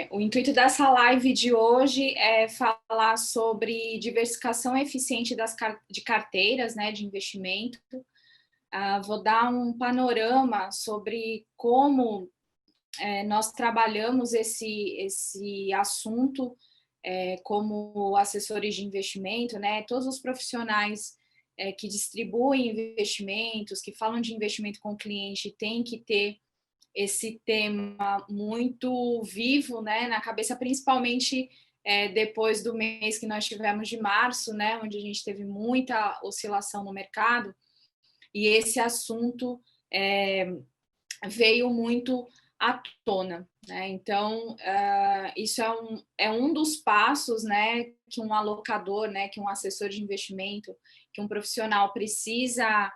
O intuito dessa live de hoje é falar sobre diversificação eficiente de carteiras, né, de investimento. Vou dar um panorama sobre como nós trabalhamos esse assunto como assessores de investimento, né? Todos os profissionais que distribuem investimentos, que falam de investimento com o cliente, têm que ter esse tema muito vivo, né, na cabeça, principalmente depois do mês que nós tivemos de março, né, onde a gente teve muita oscilação no mercado, e esse assunto veio muito à tona, né? Então, isso é um dos passos, né, que um alocador, né, que um assessor de investimento, que um profissional precisa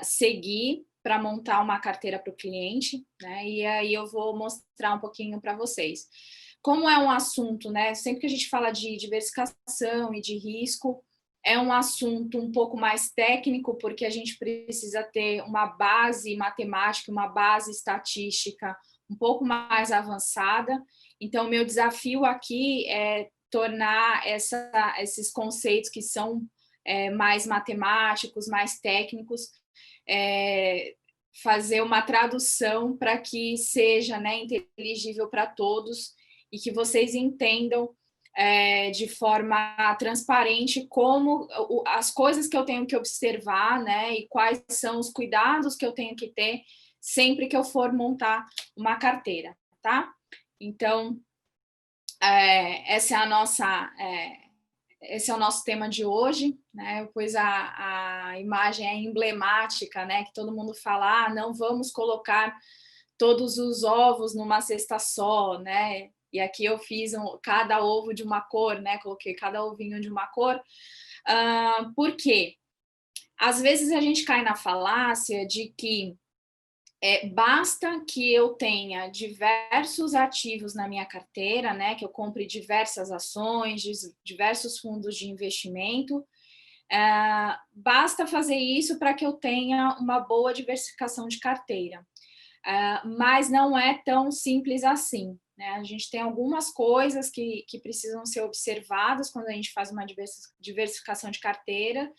seguir para montar uma carteira para o cliente, né? E aí eu vou mostrar um pouquinho para vocês. Como é um assunto, né? Sempre que a gente fala de diversificação e de risco, é um assunto um pouco mais técnico, porque a gente precisa ter uma base matemática, uma base estatística um pouco mais avançada. Então, meu desafio aqui é tornar esses conceitos que são mais matemáticos, mais técnicos, fazer uma tradução para que seja, né, inteligível para todos e que vocês entendam de forma transparente como as coisas que eu tenho que observar, né, e quais são os cuidados que eu tenho que ter sempre que eu for montar uma carteira, tá? Então, essa é a nossa esse é o nosso tema de hoje, né? Pois a imagem é emblemática, né? Que todo mundo fala, não vamos colocar todos os ovos numa cesta só, né? E aqui eu fiz cada ovo de uma cor, né? Coloquei cada ovinho de uma cor. Por quê? Às vezes a gente cai na falácia de que basta que eu tenha diversos ativos na minha carteira, né, que eu compre diversas ações, diversos fundos de investimento, basta fazer isso para que eu tenha uma boa diversificação de carteira. Mas não é tão simples assim, né? A gente tem algumas coisas que precisam ser observadas quando a gente faz uma diversificação de carteira,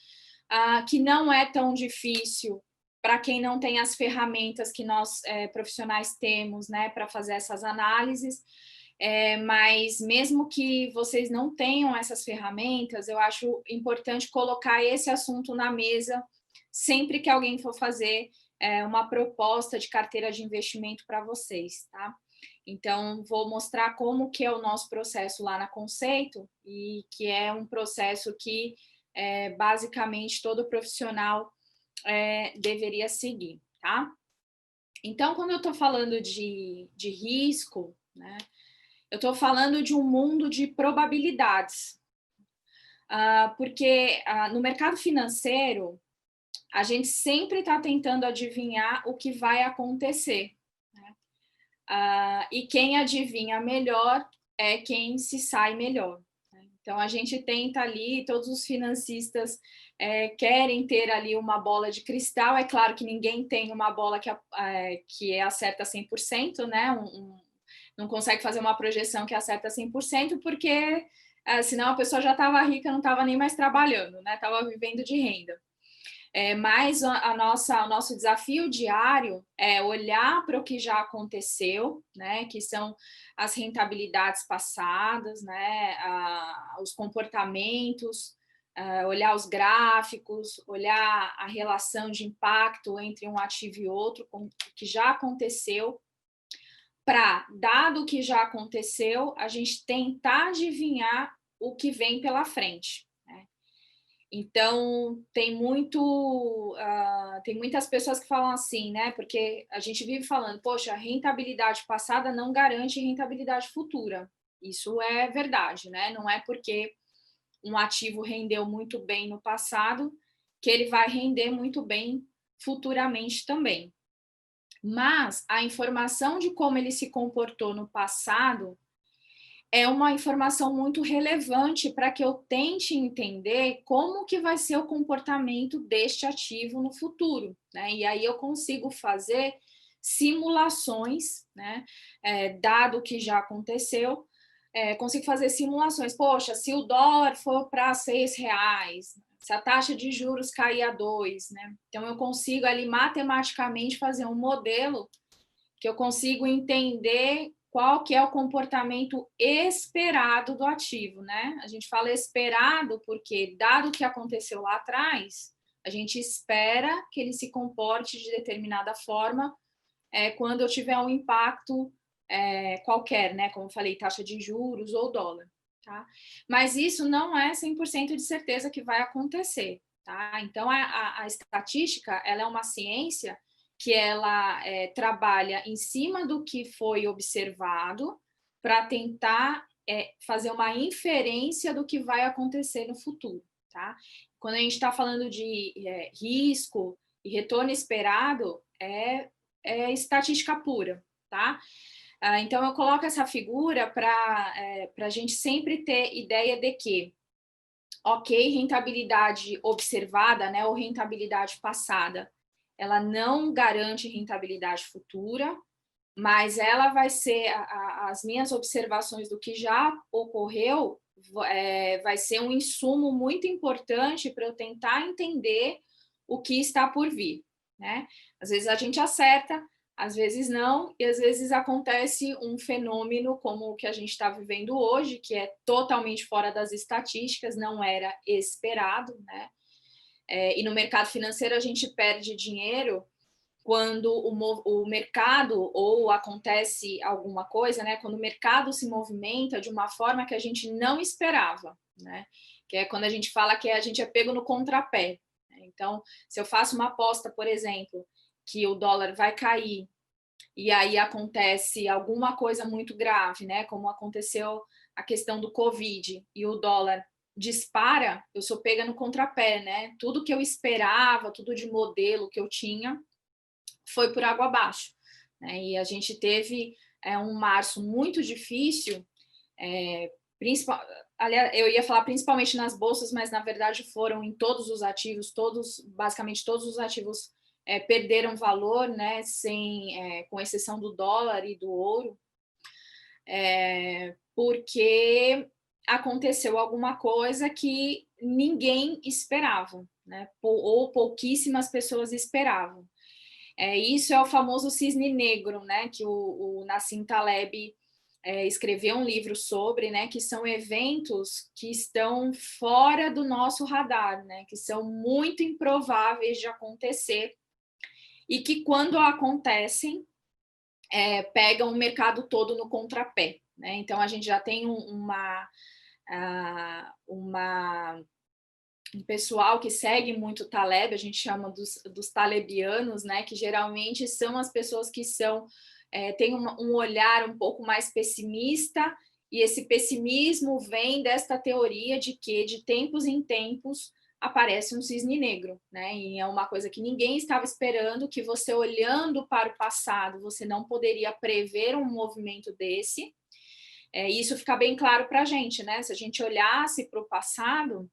que não é tão difícil para quem não tem as ferramentas que nós profissionais temos, né, para fazer essas análises, mas mesmo que vocês não tenham essas ferramentas, eu acho importante colocar esse assunto na mesa sempre que alguém for fazer uma proposta de carteira de investimento para vocês, tá? Então, vou mostrar como que é o nosso processo lá na Conceito, e que é um processo que basicamente todo profissional deveria seguir, tá? Então, quando eu estou falando de risco, né, eu estou falando de um mundo de probabilidades, porque no mercado financeiro, a gente sempre está tentando adivinhar o que vai acontecer, né? E quem adivinha melhor é quem se sai melhor. Então, a gente tenta ali, todos os financistas querem ter ali uma bola de cristal. É claro que ninguém tem uma bola que acerta 100%, né? Não consegue fazer uma projeção que acerta 100%, porque senão a pessoa já estava rica, não estava nem mais trabalhando, né? Estava vivendo de renda. Mas o nosso desafio diário é olhar para o que já aconteceu, né, que são as rentabilidades passadas, né, os comportamentos, olhar os gráficos, olhar a relação de impacto entre um ativo e outro, com o que já aconteceu, para, dado o que já aconteceu, a gente tentar adivinhar o que vem pela frente. Então, tem muitas pessoas que falam assim, né? Porque a gente vive falando, poxa, a rentabilidade passada não garante rentabilidade futura. Isso é verdade, né? Não é porque um ativo rendeu muito bem no passado que ele vai render muito bem futuramente também. Mas a informação de como ele se comportou no passado é uma informação muito relevante para que eu tente entender como que vai ser o comportamento deste ativo no futuro, né? E aí eu consigo fazer simulações, né? Dado o que já aconteceu, consigo fazer simulações. Poxa, se o dólar for para R$ 6, se a taxa de juros cair a 2, né? Então eu consigo ali matematicamente fazer um modelo que eu consigo entender qual que é o comportamento esperado do ativo, né? A gente fala esperado porque, dado o que aconteceu lá atrás, a gente espera que ele se comporte de determinada forma quando eu tiver um impacto qualquer, né? Como eu falei, taxa de juros ou dólar, tá? Mas isso não é 100% de certeza que vai acontecer, tá? Então, a estatística, ela é uma ciência que ela trabalha em cima do que foi observado para tentar fazer uma inferência do que vai acontecer no futuro, tá? Quando a gente está falando de risco e retorno esperado, é estatística pura, tá? Então, eu coloco essa figura para a gente sempre ter ideia de que, ok, rentabilidade observada, né, ou rentabilidade passada, ela não garante rentabilidade futura, mas ela vai ser, as minhas observações do que já ocorreu, vai ser um insumo muito importante para eu tentar entender o que está por vir, né? Às vezes a gente acerta, às vezes não, e às vezes acontece um fenômeno como o que a gente está vivendo hoje, que é totalmente fora das estatísticas, não era esperado, né? E no mercado financeiro a gente perde dinheiro quando o mercado ou acontece alguma coisa, né? Quando o mercado se movimenta de uma forma que a gente não esperava, né? Que é quando a gente fala que a gente é pego no contrapé. Então, se eu faço uma aposta, por exemplo, que o dólar vai cair e aí acontece alguma coisa muito grave, né? Como aconteceu a questão do Covid e o dólar dispara, eu sou pega no contrapé, né? Tudo que eu esperava, tudo de modelo que eu tinha, foi por água abaixo, né? E a gente teve um março muito difícil, aliás, eu ia falar principalmente nas bolsas, mas na verdade foram em todos os ativos, basicamente todos os ativos perderam valor, né? Com exceção do dólar e do ouro, porque aconteceu alguma coisa que ninguém esperava, né? Ou pouquíssimas pessoas esperavam. Isso é o famoso cisne negro, né? Que o Nassim Taleb escreveu um livro sobre, né? Que são eventos que estão fora do nosso radar, né? Que são muito improváveis de acontecer e que, quando acontecem, pegam o mercado todo no contrapé, né? Então, a gente já tem um pessoal que segue muito Taleb, a gente chama dos talebianos, né, que geralmente são as pessoas que têm um olhar um pouco mais pessimista, e esse pessimismo vem desta teoria de que, de tempos em tempos, aparece um cisne negro, né, e é uma coisa que ninguém estava esperando, que você, olhando para o passado, você não poderia prever um movimento desse, e isso fica bem claro para a gente, né, se a gente olhasse para o passado,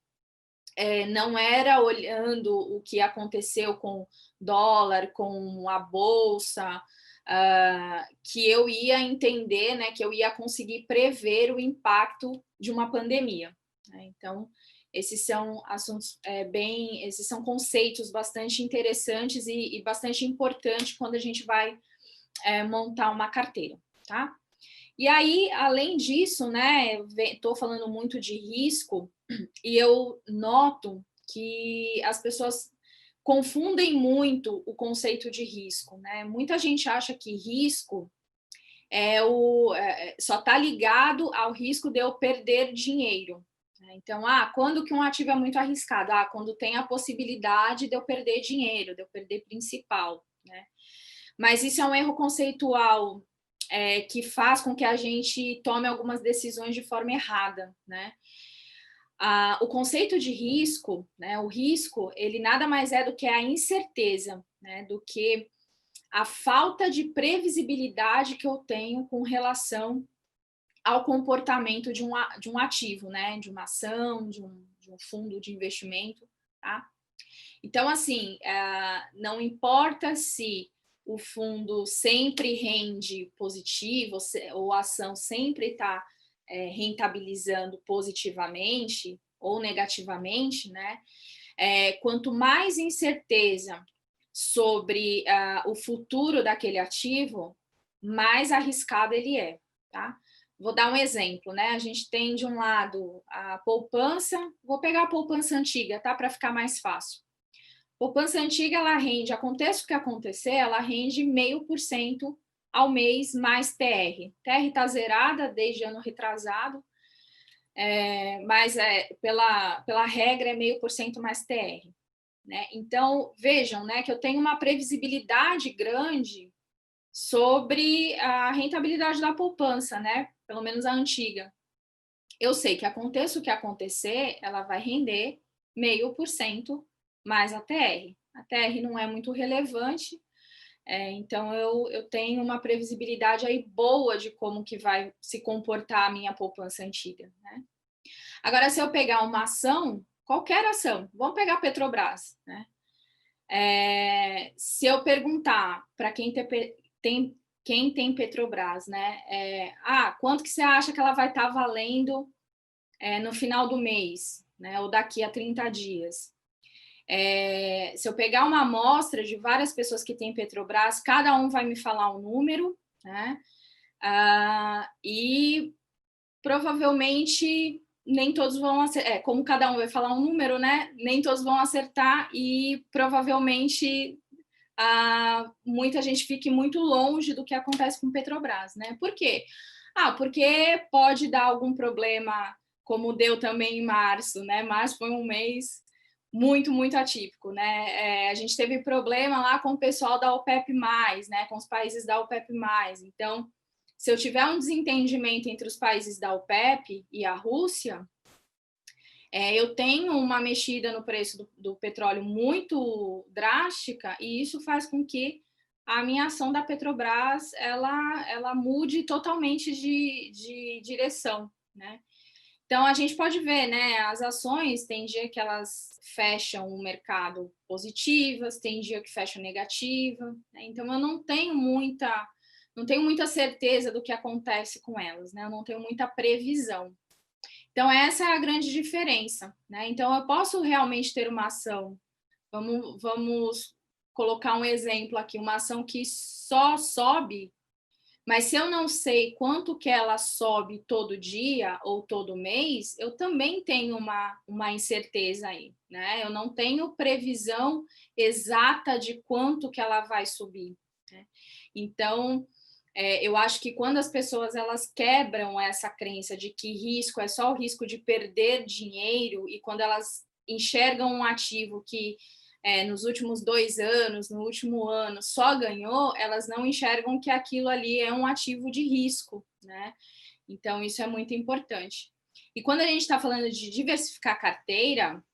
não era olhando o que aconteceu com dólar, com a bolsa, que eu ia entender, né, que eu ia conseguir prever o impacto de uma pandemia, né? Então, esses são assuntos esses são conceitos bastante interessantes e bastante importantes quando a gente vai montar uma carteira, tá? E aí, além disso, né, estou falando muito de risco, e eu noto que as pessoas confundem muito o conceito de risco, né? Muita gente acha que risco só está ligado ao risco de eu perder dinheiro, né? Então, quando que um ativo é muito arriscado? Quando tem a possibilidade de eu perder dinheiro, de eu perder principal, né? Mas isso é um erro conceitual que faz com que a gente tome algumas decisões de forma errada, né? O conceito de risco, né, o risco, ele nada mais é do que a incerteza, né, do que a falta de previsibilidade que eu tenho com relação ao comportamento de um ativo, né, de uma ação, de um fundo de investimento, tá? Então, assim, não importa se o fundo sempre rende positivo, ou a ação sempre está rentabilizando positivamente ou negativamente, né? Quanto mais incerteza sobre o futuro daquele ativo, mais arriscado ele é, tá? Vou dar um exemplo, né? A gente tem de um lado a poupança, vou pegar a poupança antiga, tá? Para ficar mais fácil. Poupança antiga, ela rende, aconteça o que acontecer, ela rende 0,5% ao mês mais TR. TR está zerada desde ano retrasado, mas pela regra é 0,5% mais TR. Né? Então, vejam, né, que eu tenho uma previsibilidade grande sobre a rentabilidade da poupança, né? Pelo menos a antiga. Eu sei que aconteça o que acontecer, ela vai render 0,5% mais a TR. A TR não é muito relevante, então eu tenho uma previsibilidade aí boa de como que vai se comportar a minha poupança antiga, né? Agora, se eu pegar uma ação, qualquer ação, vamos pegar a Petrobras, né? Se eu perguntar para quem tem Petrobras, né? Quanto que você acha que ela vai estar valendo no final do mês, né? Ou daqui a 30 dias? Se eu pegar uma amostra de várias pessoas que têm Petrobras, cada um vai me falar um número, né? E provavelmente nem todos vão acertar, como cada um vai falar um número, né? Nem todos vão acertar e provavelmente muita gente fique muito longe do que acontece com Petrobras, né? Por quê? Porque pode dar algum problema, como deu também em março, né? Março foi um mês muito, muito atípico, né? A gente teve problema lá com o pessoal da OPEP+, né? Com os países da OPEP+. Então, se eu tiver um desentendimento entre os países da OPEP e a Rússia, eu tenho uma mexida no preço do petróleo muito drástica e isso faz com que a minha ação da Petrobras ela mude totalmente de direção, né? Então, a gente pode ver, né, as ações, tem dia que elas fecham o mercado positivas, tem dia que fecham negativa, né? Então eu não tenho muita certeza do que acontece com elas, né? Eu não tenho muita previsão. Então, essa é a grande diferença, né? Então, eu posso realmente ter uma ação, vamos colocar um exemplo aqui, uma ação que só sobe, mas se eu não sei quanto que ela sobe todo dia ou todo mês, eu também tenho uma incerteza aí, né? Eu não tenho previsão exata de quanto que ela vai subir, né? Então, eu acho que quando as pessoas elas quebram essa crença de que risco é só o risco de perder dinheiro e quando elas enxergam um ativo que nos últimos 2 anos, no último ano, só ganhou, elas não enxergam que aquilo ali é um ativo de risco, né? Então, isso é muito importante. E quando a gente está falando de diversificar carteira,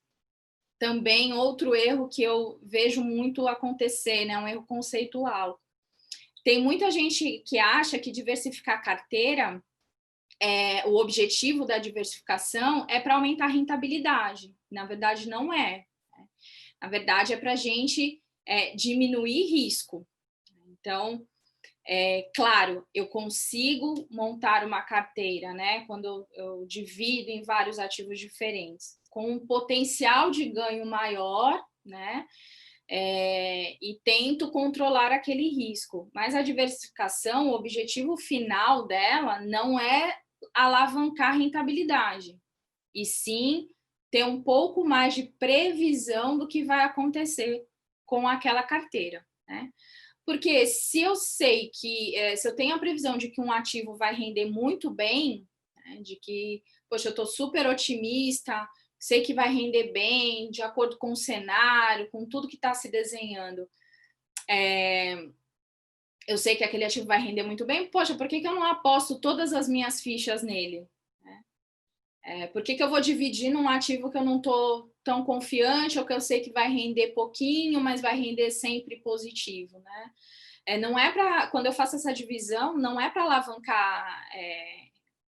também outro erro que eu vejo muito acontecer, né? Um erro conceitual. Tem muita gente que acha que diversificar carteira, o objetivo da diversificação é para aumentar a rentabilidade. Na verdade, não é. Na verdade, é para a gente diminuir risco. Então, claro, eu consigo montar uma carteira, né? Quando eu divido em vários ativos diferentes, com um potencial de ganho maior, né? E tento controlar aquele risco. Mas a diversificação, o objetivo final dela não é alavancar a rentabilidade, e sim ter um pouco mais de previsão do que vai acontecer com aquela carteira, né? Porque se eu sei que, se eu tenho a previsão de que um ativo vai render muito bem, né, de que, poxa, eu estou super otimista, sei que vai render bem, de acordo com o cenário, com tudo que está se desenhando, eu sei que aquele ativo vai render muito bem, poxa, por que eu não aposto todas as minhas fichas nele? Por que eu vou dividir num ativo que eu não estou tão confiante ou que eu sei que vai render pouquinho, mas vai render sempre positivo, né? Não é para, quando eu faço essa divisão, não é para alavancar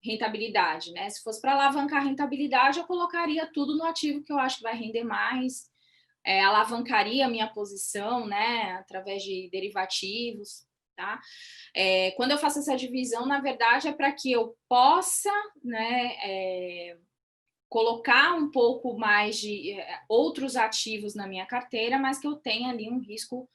rentabilidade, né? Se fosse para alavancar rentabilidade, eu colocaria tudo no ativo que eu acho que vai render mais, alavancaria a minha posição, né, através de derivativos, tá? Quando eu faço essa divisão, na verdade, é para que eu possa, né, colocar um pouco mais de outros ativos na minha carteira, mas que eu tenha ali um risco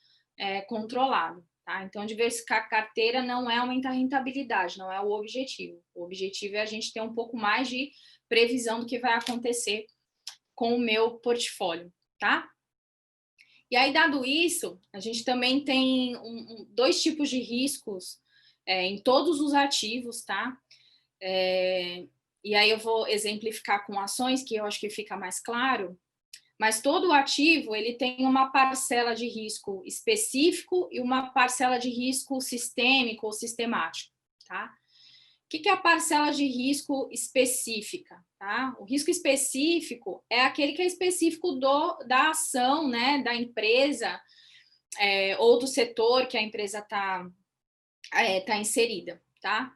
controlado. Tá? Então, diversificar a carteira não é aumentar a rentabilidade, não é o objetivo. O objetivo é a gente ter um pouco mais de previsão do que vai acontecer com o meu portfólio, tá? E aí, dado isso, a gente também tem dois tipos de riscos em todos os ativos, tá? E aí eu vou exemplificar com ações, que eu acho que fica mais claro. Mas todo ativo ele tem uma parcela de risco específico e uma parcela de risco sistêmico ou sistemático, tá? O que é a parcela de risco específica? Tá? O risco específico é aquele que é específico da ação, né, da empresa ou do setor que a empresa tá inserida, tá?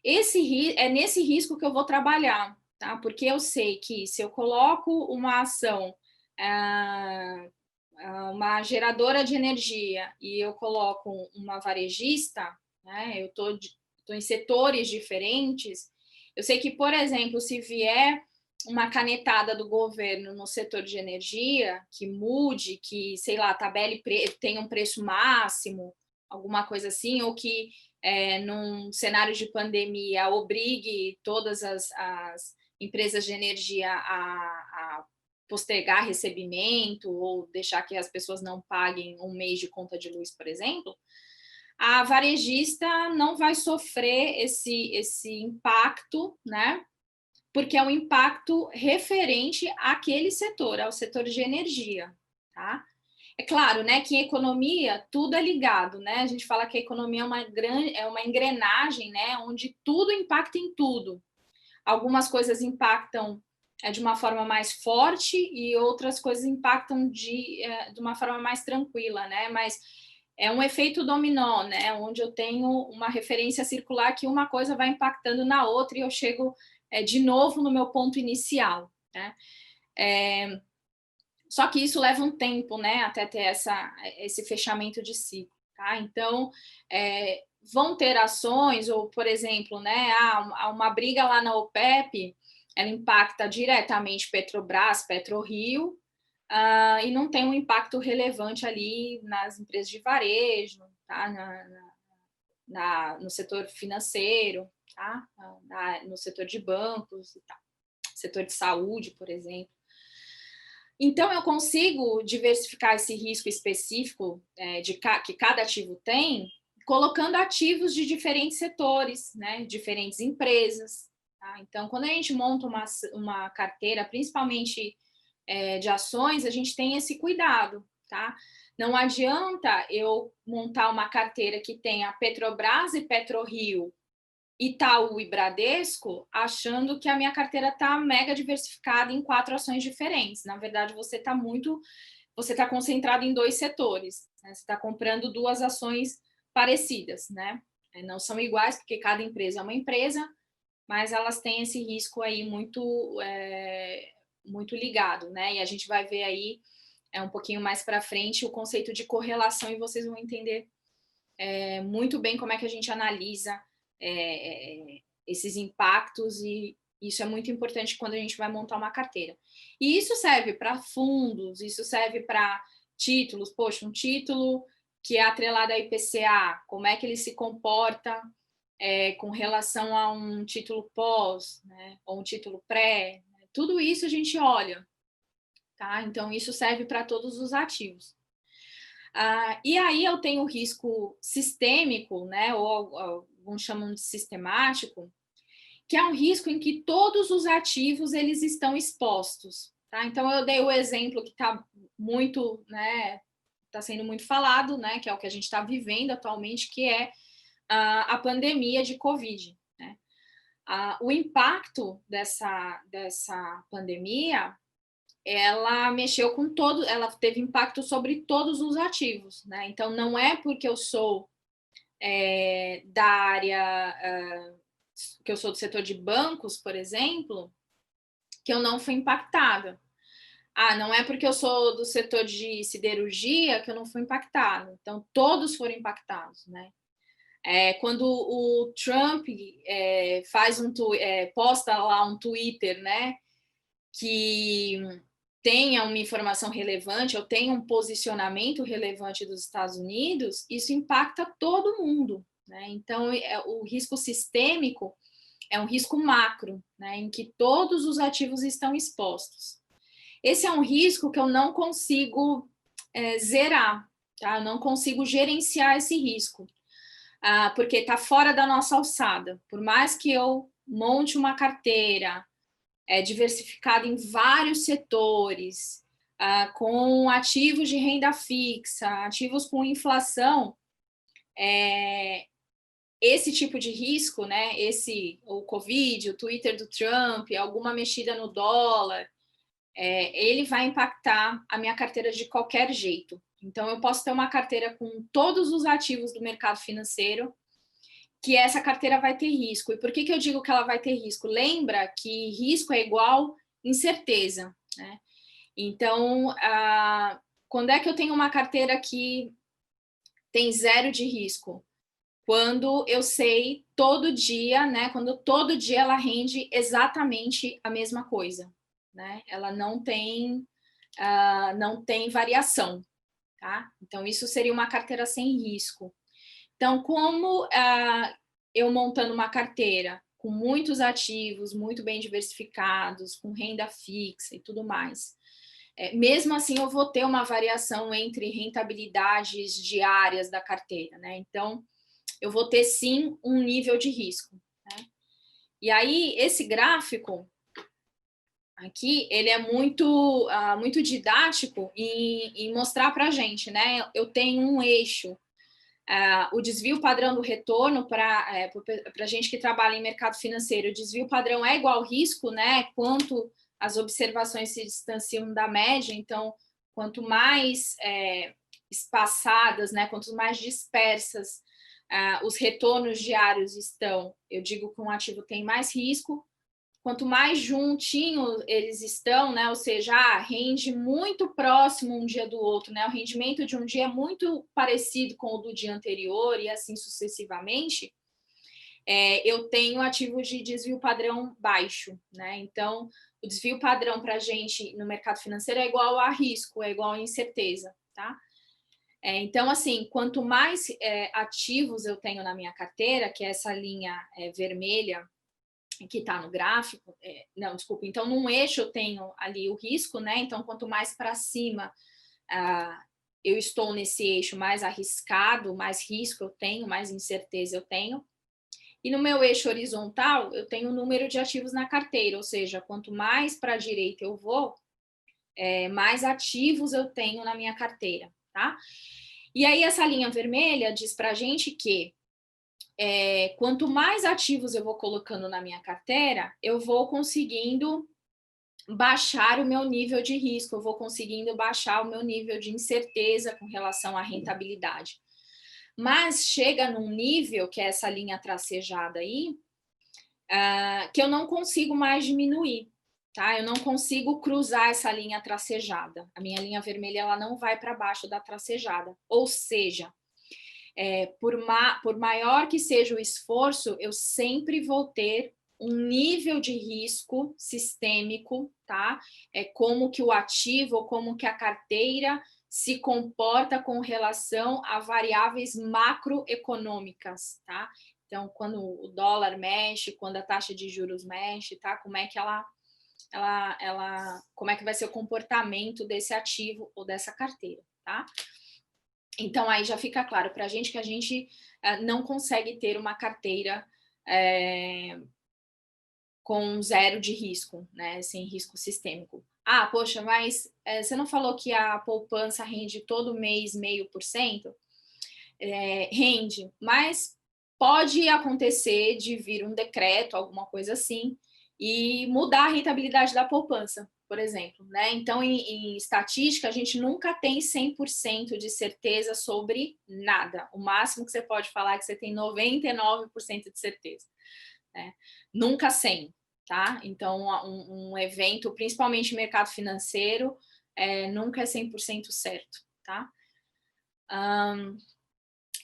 É nesse risco que eu vou trabalhar, tá? Porque eu sei que se eu coloco uma ação, uma geradora de energia, e eu coloco uma varejista, né? Eu tô em setores diferentes. Eu sei que, por exemplo, se vier uma canetada do governo no setor de energia, que mude, que, sei lá, tabele tenha um preço máximo, alguma coisa assim, ou que num cenário de pandemia obrigue todas as empresas de energia a postergar recebimento ou deixar que as pessoas não paguem um mês de conta de luz, por exemplo, a varejista não vai sofrer esse impacto, né? Porque é um impacto referente àquele setor, ao setor de energia, tá? É claro, né, que em economia tudo é ligado, né? A gente fala que a economia é uma engrenagem, né, onde tudo impacta em tudo. Algumas coisas impactam de uma forma mais forte e outras coisas impactam de uma forma mais tranquila, né? Mas é um efeito dominó, né? Onde eu tenho uma referência circular que uma coisa vai impactando na outra e eu chego de novo no meu ponto inicial, né? Só que isso leva um tempo, né? Até ter esse fechamento de ciclo, tá? Então, vão ter ações, ou, por exemplo, né? Há uma briga lá na OPEP, ela impacta diretamente Petrobras, PetroRio, e não tem um impacto relevante ali nas empresas de varejo, tá? No setor financeiro, tá? No setor de bancos e tal. Setor de saúde, por exemplo. Então, eu consigo diversificar esse risco específico que cada ativo tem, colocando ativos de diferentes setores, né? Diferentes empresas. Tá? Então, quando a gente monta uma carteira, principalmente de ações, a gente tem esse cuidado. Tá? Não adianta eu montar uma carteira que tenha Petrobras e PetroRio, Itaú e Bradesco, achando que a minha carteira está mega diversificada em 4 ações diferentes. Na verdade, você está concentrado em 2 setores. Né? Você está comprando 2 ações parecidas, né? Não são iguais, porque cada empresa é uma empresa, mas elas têm esse risco aí muito ligado, né? E a gente vai ver aí um pouquinho mais para frente o conceito de correlação e vocês vão entender muito bem como é que a gente analisa esses impactos, e isso é muito importante quando a gente vai montar uma carteira. E isso serve para fundos, isso serve para títulos. Poxa, um título que é atrelado a IPCA, como é que ele se comporta com relação a um título pós, né, ou um título pré. Tudo isso a gente olha, tá? Então, isso serve para todos os ativos. E aí eu tenho o risco sistêmico, né, ou alguns chamam de sistemático, que é um risco em que todos os ativos eles estão expostos. Tá? Então eu dei o exemplo que está muito, né, está sendo muito falado, né, que é o que a gente está vivendo atualmente, que é a pandemia de Covid. Né? O impacto dessa pandemia, ela mexeu com ela teve impacto sobre todos os ativos, né? Então não é porque eu sou da área, que eu sou do setor de bancos, por exemplo, que eu não fui impactada. não é porque eu sou do setor de siderurgia que eu não fui impactado. Então, todos foram impactados, né? Quando o Trump posta lá um Twitter, né, que tenha uma informação relevante, ou tenha um posicionamento relevante dos Estados Unidos, isso impacta todo mundo, né? Então, o risco sistêmico é um risco macro, né, em que todos os ativos estão expostos. Esse é um risco que eu não consigo zerar, tá? Eu não consigo gerenciar esse risco, porque está fora da nossa alçada. Por mais que eu monte uma carteira diversificada em vários setores, com ativos de renda fixa, ativos com inflação, esse tipo de risco, né, o Covid, o Twitter do Trump, alguma mexida no dólar, ele vai impactar a minha carteira de qualquer jeito. Então, eu posso ter uma carteira com todos os ativos do mercado financeiro, que essa carteira vai ter risco. E por que eu digo que ela vai ter risco? Lembra que risco é igual incerteza, né? Então, quando é que eu tenho uma carteira que tem 0 de risco? Quando eu sei todo dia, né? Quando todo dia ela rende exatamente a mesma coisa, né? Ela não tem variação, tá? Então, isso seria uma carteira sem risco. Então, como eu montando uma carteira com muitos ativos, muito bem diversificados, com renda fixa e tudo mais, mesmo assim eu vou ter uma variação entre rentabilidades diárias da carteira, né? Então, eu vou ter sim um nível de risco, né? E aí, esse gráfico aqui, ele é muito didático em mostrar para a gente, né? Eu tenho um eixo, o desvio padrão do retorno para a gente que trabalha em mercado financeiro, o desvio padrão é igual ao risco, né? Quanto as observações se distanciam da média, então, quanto mais espaçadas, né? Quanto mais dispersas os retornos diários estão, eu digo que um ativo tem mais risco. Quanto mais juntinho eles estão, né? Ou seja, rende muito próximo um dia do outro, né? O rendimento de um dia é muito parecido com o do dia anterior e assim sucessivamente. Eu tenho ativos de desvio padrão baixo, né? Então, o desvio padrão para a gente no mercado financeiro é igual a risco, é igual a incerteza, tá? Então, assim, quanto mais ativos eu tenho na minha carteira, que é essa linha vermelha que está no gráfico, não, desculpa, então num eixo eu tenho ali o risco, né? Então, quanto mais para cima eu estou nesse eixo, mais arriscado, mais risco eu tenho, mais incerteza eu tenho. E no meu eixo horizontal, eu tenho o número de ativos na carteira, ou seja, quanto mais para a direita eu vou, mais ativos eu tenho na minha carteira, tá? E aí essa linha vermelha diz para a gente que quanto mais ativos eu vou colocando na minha carteira, eu vou conseguindo baixar o meu nível de risco, eu vou conseguindo baixar o meu nível de incerteza com relação à rentabilidade. Mas chega num nível, que é essa linha tracejada aí, que eu não consigo mais diminuir, tá? Eu não consigo cruzar essa linha tracejada. A minha linha vermelha ela não vai para baixo da tracejada. Ou seja, por maior que seja o esforço, eu sempre vou ter um nível de risco sistêmico, tá? Como que o ativo, como que a carteira se comporta com relação a variáveis macroeconômicas, tá? Então, quando o dólar mexe, quando a taxa de juros mexe, tá? Como é que como é que vai ser o comportamento desse ativo ou dessa carteira, tá? Então, aí já fica claro para a gente que a gente não consegue ter uma carteira com 0 de risco, né? Sem risco sistêmico. Poxa, mas você não falou que a poupança rende todo mês 0,5%? Rende, mas pode acontecer de vir um decreto, alguma coisa assim, e mudar a rentabilidade da poupança, por exemplo, né? Então, em estatística, a gente nunca tem 100% de certeza sobre nada. O máximo que você pode falar é que você tem 99% de certeza, né? Nunca 100%. tá? Então, um evento, principalmente mercado financeiro, nunca é 100% certo, tá?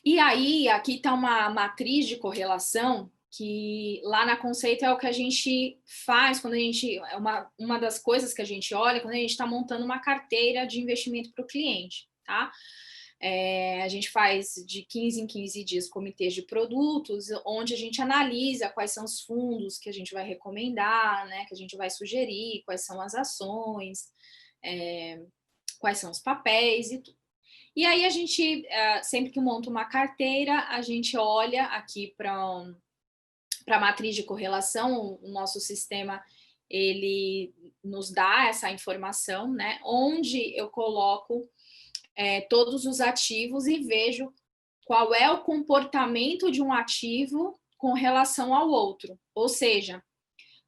E aí, aqui está uma matriz de correlação que lá na Conceito é o que a gente faz quando a gente, é uma das coisas que a gente olha quando a gente está montando uma carteira de investimento para o cliente, tá? A gente faz de 15 em 15 dias comitês de produtos, onde a gente analisa quais são os fundos que a gente vai recomendar, né, que a gente vai sugerir, quais são as ações, quais são os papéis e tudo. E aí a gente, sempre que monta uma carteira, a gente olha aqui para a matriz de correlação, o nosso sistema, ele nos dá essa informação, né, onde eu coloco todos os ativos e vejo qual é o comportamento de um ativo com relação ao outro. Ou seja,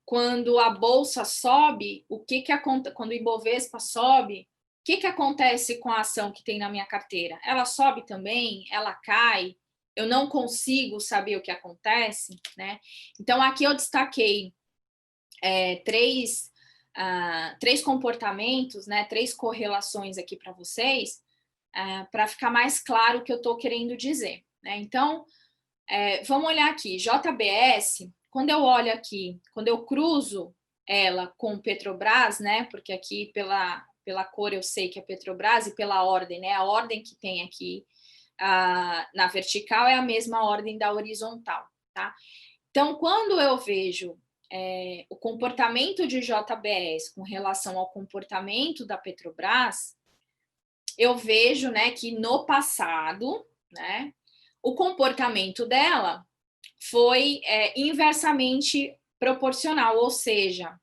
quando a bolsa sobe, o que acontece? Quando o Ibovespa sobe, o que acontece com a ação que tem na minha carteira? Ela sobe também? Ela cai? Eu não consigo saber o que acontece, né? Então, aqui eu destaquei três comportamentos, né? 3 correlações aqui para vocês, para ficar mais claro o que eu estou querendo dizer, né? Então, vamos olhar aqui, JBS, quando eu olho aqui, quando eu cruzo ela com Petrobras, né? Porque aqui pela cor eu sei que é Petrobras e pela ordem, né? A ordem que tem aqui na vertical é a mesma ordem da horizontal, tá? Então, quando eu vejo o comportamento de JBS com relação ao comportamento da Petrobras, eu vejo, né, que no passado, né, o comportamento dela foi inversamente proporcional, ou seja,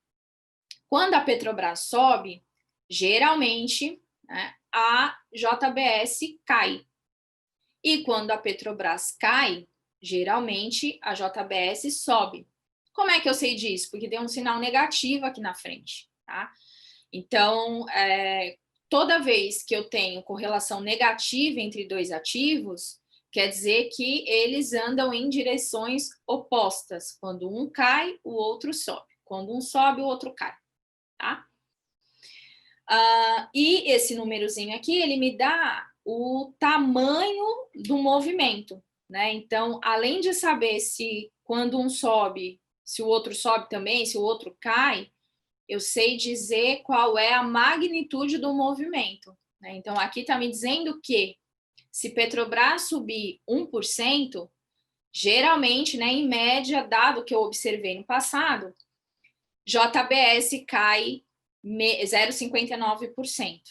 quando a Petrobras sobe, geralmente, né, a JBS cai. E quando a Petrobras cai, geralmente a JBS sobe. Como é que eu sei disso? Porque tem um sinal negativo aqui na frente, tá? Então, toda vez que eu tenho correlação negativa entre 2 ativos, quer dizer que eles andam em direções opostas. Quando um cai, o outro sobe. Quando um sobe, o outro cai, tá? E esse númerozinho aqui, ele me dá o tamanho do movimento, né? Então, além de saber se quando um sobe, se o outro sobe também, se o outro cai, eu sei dizer qual é a magnitude do movimento, né? Então, aqui está me dizendo que se Petrobras subir 1%, geralmente, né, em média, dado que eu observei no passado, JBS cai 0,59%,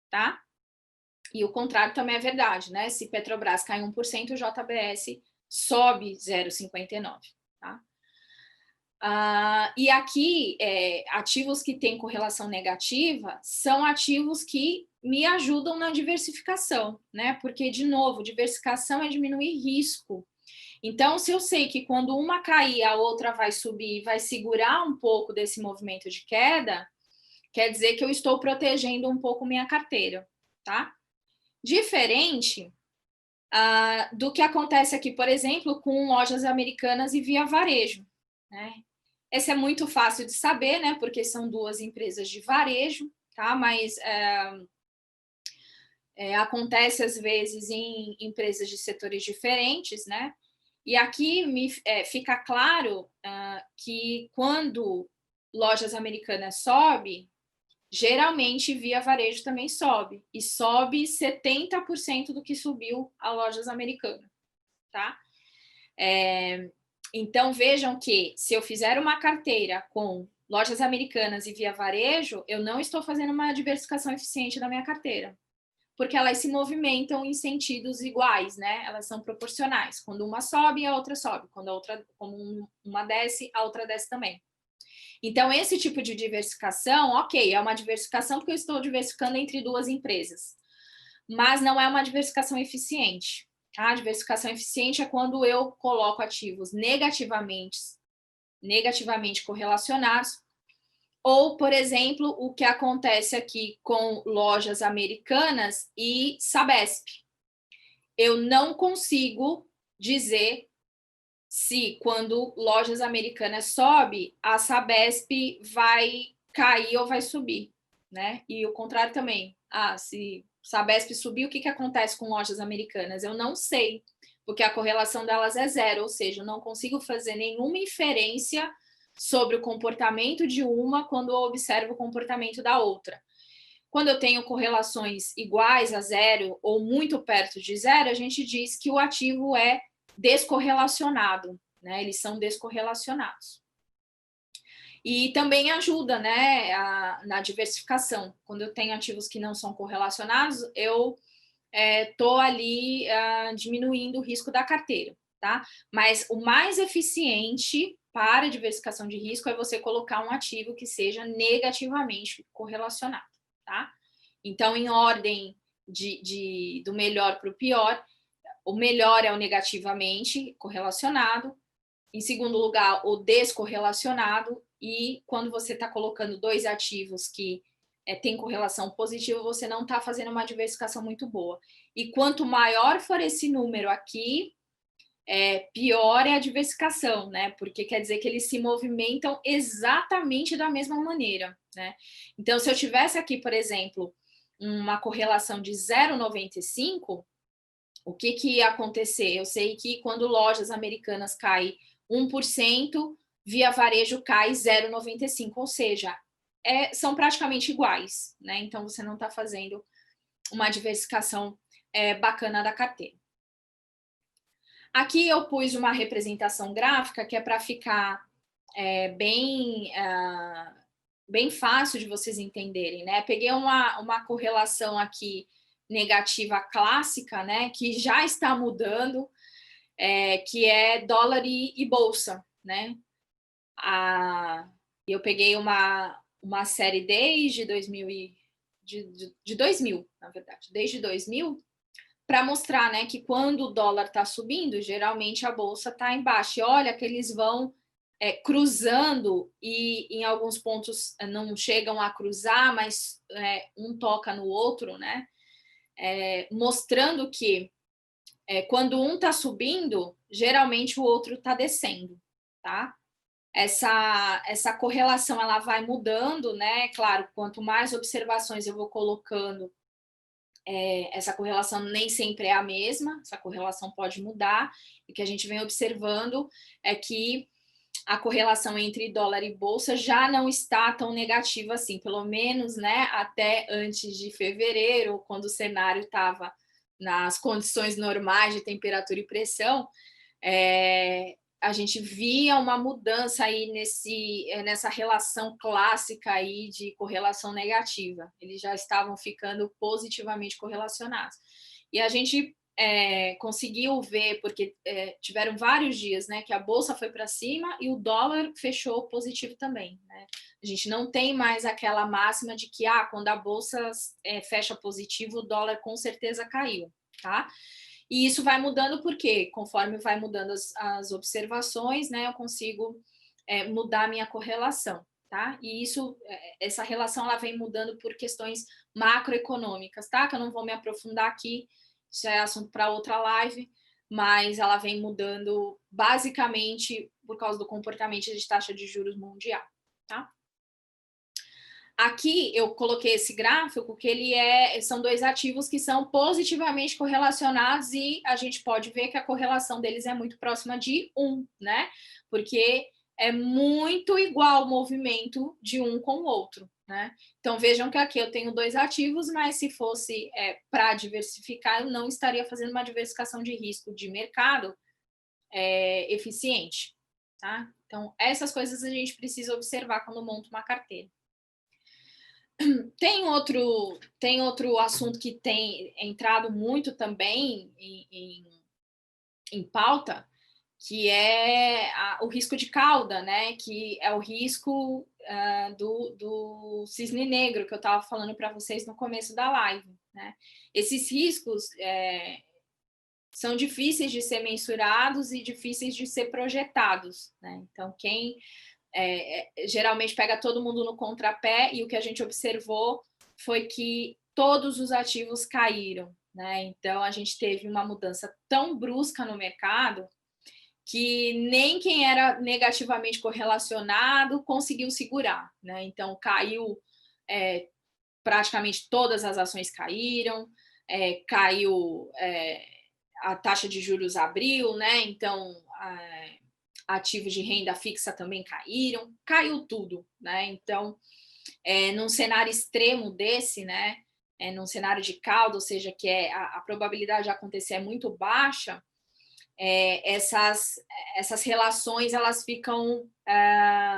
tá? E o contrário também é verdade, né? Se Petrobras cai 1%, o JBS sobe 0,59%, tá? E aqui, ativos que têm correlação negativa são ativos que me ajudam na diversificação, né? Porque, de novo, diversificação é diminuir risco. Então, se eu sei que quando uma cair, a outra vai subir, vai segurar um pouco desse movimento de queda, quer dizer que eu estou protegendo um pouco minha carteira, tá? Diferente do que acontece aqui, por exemplo, com Lojas Americanas e Via Varejo, né? Esse é muito fácil de saber, né? Porque são 2 empresas de varejo, tá? Mas acontece às vezes em empresas de setores diferentes, né? E aqui fica claro que quando Lojas Americanas sobe, geralmente Via Varejo também sobe, e sobe 70% do que subiu a Lojas Americanas, tá? Então, vejam que se eu fizer uma carteira com Lojas Americanas e Via Varejo, eu não estou fazendo uma diversificação eficiente da minha carteira, porque elas se movimentam em sentidos iguais, né? Elas são proporcionais. Quando uma sobe, a outra sobe. Quando a outra, como uma desce, a outra desce também. Então, esse tipo de diversificação, ok, é uma diversificação porque eu estou diversificando entre 2 empresas, mas não é uma diversificação eficiente. A diversificação eficiente é quando eu coloco ativos negativamente correlacionados, ou, por exemplo, o que acontece aqui com Lojas Americanas e Sabesp. Eu não consigo dizer se quando Lojas Americanas sobe, a Sabesp vai cair ou vai subir, né? E o contrário também. Se Sabesp subir, o que acontece com Lojas Americanas? Eu não sei, porque a correlação delas é zero, ou seja, eu não consigo fazer nenhuma inferência sobre o comportamento de uma quando eu observo o comportamento da outra. Quando eu tenho correlações iguais a zero ou muito perto de zero, a gente diz que o ativo é descorrelacionado, né? Eles são descorrelacionados. E também ajuda, né, na diversificação. Quando eu tenho ativos que não são correlacionados, eu estou ali diminuindo o risco da carteira, tá? Mas o mais eficiente para a diversificação de risco é você colocar um ativo que seja negativamente correlacionado, tá? Então, em ordem do melhor para o pior, o melhor é o negativamente correlacionado, em segundo lugar, o descorrelacionado, e quando você está colocando dois ativos que têm correlação positiva, você não está fazendo uma diversificação muito boa. E quanto maior for esse número aqui, pior é a diversificação, né? Porque quer dizer que eles se movimentam exatamente da mesma maneira, né? Então, se eu tivesse aqui, por exemplo, uma correlação de 0,95, o que ia acontecer? Eu sei que quando Lojas Americanas cai 1%, Via Varejo cai 0,95%, ou seja, são praticamente iguais, né? Então, você não está fazendo uma diversificação bacana da carteira. Aqui eu pus uma representação gráfica que é para ficar bem fácil de vocês entenderem, né? Peguei uma correlação aqui negativa clássica, né? Que já está mudando, que é dólar e bolsa, né? Eu peguei uma série desde 2000 de 2000, na verdade, desde 2000, para mostrar, né, que quando o dólar está subindo, geralmente a bolsa está embaixo. E olha que eles vão cruzando e em alguns pontos não chegam a cruzar, mas um toca no outro, né? Mostrando que quando um está subindo, geralmente o outro está descendo, tá? Essa correlação ela vai mudando, né? Claro, quanto mais observações eu vou colocando, essa correlação nem sempre é a mesma, essa correlação pode mudar, e o que a gente vem observando é que a correlação entre dólar e bolsa já não está tão negativa assim, pelo menos, né, até antes de fevereiro, quando o cenário estava nas condições normais de temperatura e pressão, a gente via uma mudança aí nessa relação clássica aí de correlação negativa. Eles já estavam ficando positivamente correlacionados. E a gente conseguiu ver, porque tiveram vários dias, né, que a bolsa foi para cima e o dólar fechou positivo também, né? A gente não tem mais aquela máxima de que quando a bolsa fecha positivo, o dólar com certeza caiu, tá? E isso vai mudando porque, conforme vai mudando as observações, né, eu consigo mudar a minha correlação, tá? E essa relação ela vem mudando por questões macroeconômicas, tá? Que eu não vou me aprofundar aqui, isso é assunto para outra live, mas ela vem mudando basicamente por causa do comportamento de taxa de juros mundial, tá? Aqui eu coloquei esse gráfico que são dois ativos que são positivamente correlacionados e a gente pode ver que a correlação deles é muito próxima de 1, né? Porque é muito igual o movimento de um com o outro, né? Então vejam que aqui eu tenho dois ativos, mas se fosse para diversificar, eu não estaria fazendo uma diversificação de risco de mercado eficiente, tá? Então essas coisas a gente precisa observar quando monta uma carteira. Tem outro assunto que tem entrado muito também em pauta, que é o risco de cauda, né? Que é o risco do cisne negro, que eu estava falando para vocês no começo da live, né? Esses riscos são difíceis de ser mensurados e difíceis de ser projetados, né? Então, quem geralmente pega todo mundo no contrapé, e o que a gente observou foi que todos os ativos caíram, né? Então a gente teve uma mudança tão brusca no mercado que nem quem era negativamente correlacionado conseguiu segurar, né? Então, caiu, praticamente todas as ações caíram, caiu a taxa de juros abriu, né? Então, ativos de renda fixa também caíram, caiu tudo, né? Então, num cenário extremo desse, né? Num cenário de cauda, ou seja, que a probabilidade de acontecer é muito baixa, essas relações elas ficam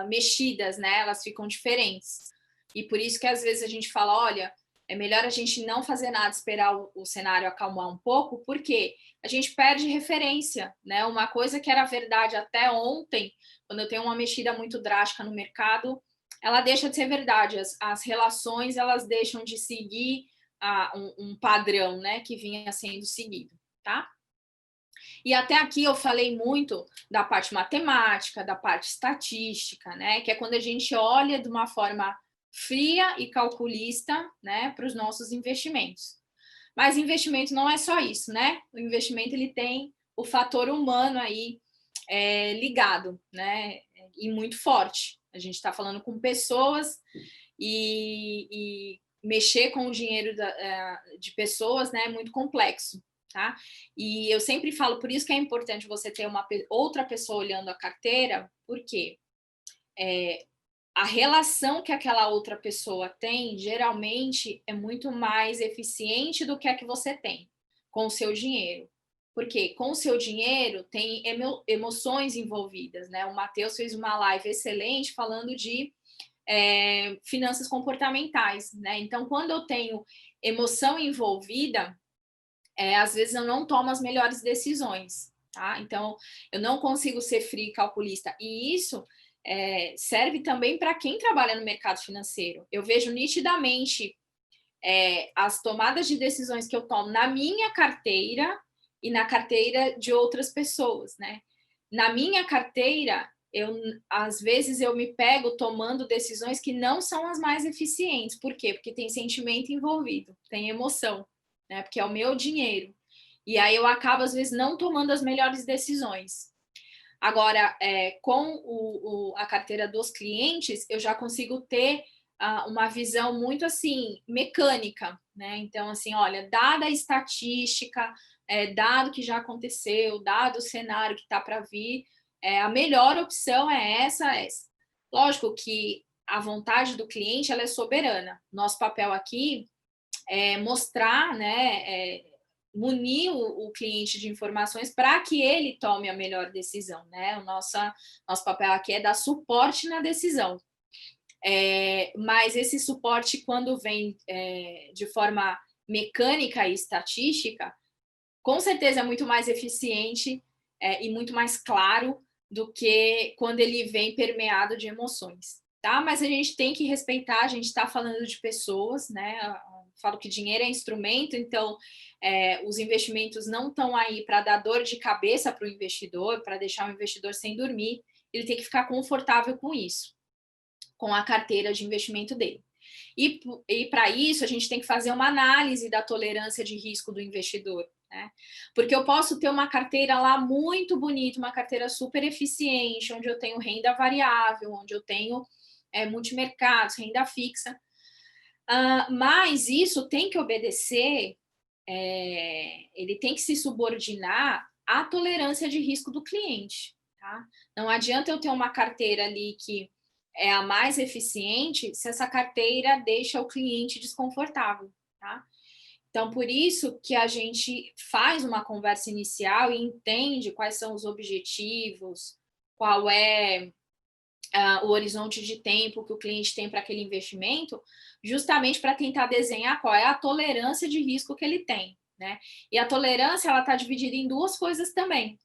mexidas, né? Elas ficam diferentes. E por isso que às vezes a gente fala, olha, é melhor a gente não fazer nada, esperar o cenário acalmar um pouco, porque a gente perde referência, né? Uma coisa que era verdade até ontem, quando eu tenho uma mexida muito drástica no mercado, ela deixa de ser verdade. As relações elas deixam de seguir um padrão, né? Que vinha sendo seguido, tá? E até aqui eu falei muito da parte matemática, da parte estatística, né? Que é quando a gente olha de uma forma fria e calculista, né, para os nossos investimentos. Mas investimento não é só isso, né? O investimento ele tem o fator humano aí ligado, né? E muito forte. A gente está falando com pessoas e mexer com o dinheiro de pessoas, né, é muito complexo. Tá? E eu sempre falo, por isso que é importante você ter outra pessoa olhando a carteira, porque a relação que aquela outra pessoa tem, geralmente, é muito mais eficiente do que a que você tem com o seu dinheiro. Porque com o seu dinheiro tem emoções envolvidas, né? O Matheus fez uma live excelente falando de finanças comportamentais, né? Então, quando eu tenho emoção envolvida, às vezes eu não tomo as melhores decisões, tá? Então, eu não consigo ser frio e calculista. E isso serve também para quem trabalha no mercado financeiro. Eu vejo nitidamente as tomadas de decisões que eu tomo na minha carteira e na carteira de outras pessoas, né? Na minha carteira, às vezes eu me pego tomando decisões que não são as mais eficientes. Por quê? Porque tem sentimento envolvido, tem emoção, né? Porque é o meu dinheiro. E aí eu acabo, às vezes, não tomando as melhores decisões. Agora, com a carteira dos clientes, eu já consigo ter uma visão muito assim, mecânica, né? Então, assim, olha, dada a estatística, dado que já aconteceu, dado o cenário que está para vir, a melhor opção é essa. Lógico que a vontade do cliente ela é soberana. Nosso papel aqui é mostrar, né? Munir o cliente de informações para que ele tome a melhor decisão, né? Nosso papel aqui é dar suporte na decisão. Mas esse suporte, quando vem de forma mecânica e estatística, com certeza é muito mais eficiente e muito mais claro do que quando ele vem permeado de emoções, tá? Mas a gente tem que respeitar, a gente está falando de pessoas, né? Eu falo que dinheiro é instrumento, então os investimentos não estão aí para dar dor de cabeça para o investidor, para deixar o investidor sem dormir, ele tem que ficar confortável com isso, com a carteira de investimento dele. E para isso, a gente tem que fazer uma análise da tolerância de risco do investidor, né? Porque eu posso ter uma carteira lá muito bonita, uma carteira super eficiente, onde eu tenho renda variável, onde eu tenho multimercados, renda fixa, mas isso tem que obedecer, ele tem que se subordinar à tolerância de risco do cliente, tá? Não adianta eu ter uma carteira ali que é a mais eficiente se essa carteira deixa o cliente desconfortável, tá? Então, por isso que a gente faz uma conversa inicial e entende quais são os objetivos, qual é o horizonte de tempo que o cliente tem para aquele investimento, justamente para tentar desenhar qual é a tolerância de risco que ele tem, né? E a tolerância, ela está dividida em duas coisas também.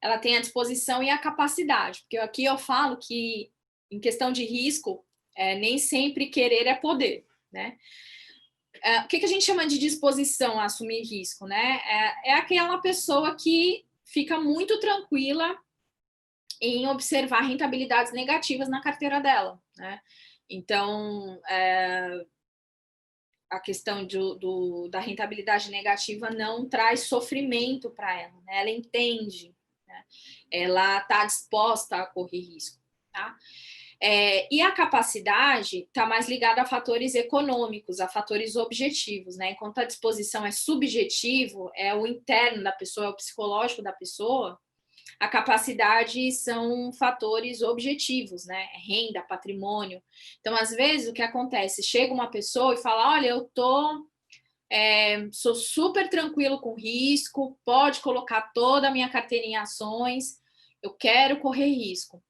Ela tem a disposição e a capacidade, porque aqui eu falo que, em questão de risco, nem sempre querer é poder, né? O que a gente chama de disposição a assumir risco, né? É aquela pessoa que fica muito tranquila em observar rentabilidades negativas na carteira dela, né? Então, a questão da rentabilidade negativa não traz sofrimento para ela, né? Ela entende, né? né? Ela está disposta a correr risco, tá? E a capacidade está mais ligada a fatores econômicos, a fatores objetivos, né? Enquanto a disposição é subjetivo, é o interno da pessoa, é o psicológico da pessoa, a capacidade são fatores objetivos, né? Renda, patrimônio. Então, às vezes, o que acontece? Chega uma pessoa e fala: olha, sou super tranquilo com risco, pode colocar toda a minha carteira em ações, eu quero correr risco.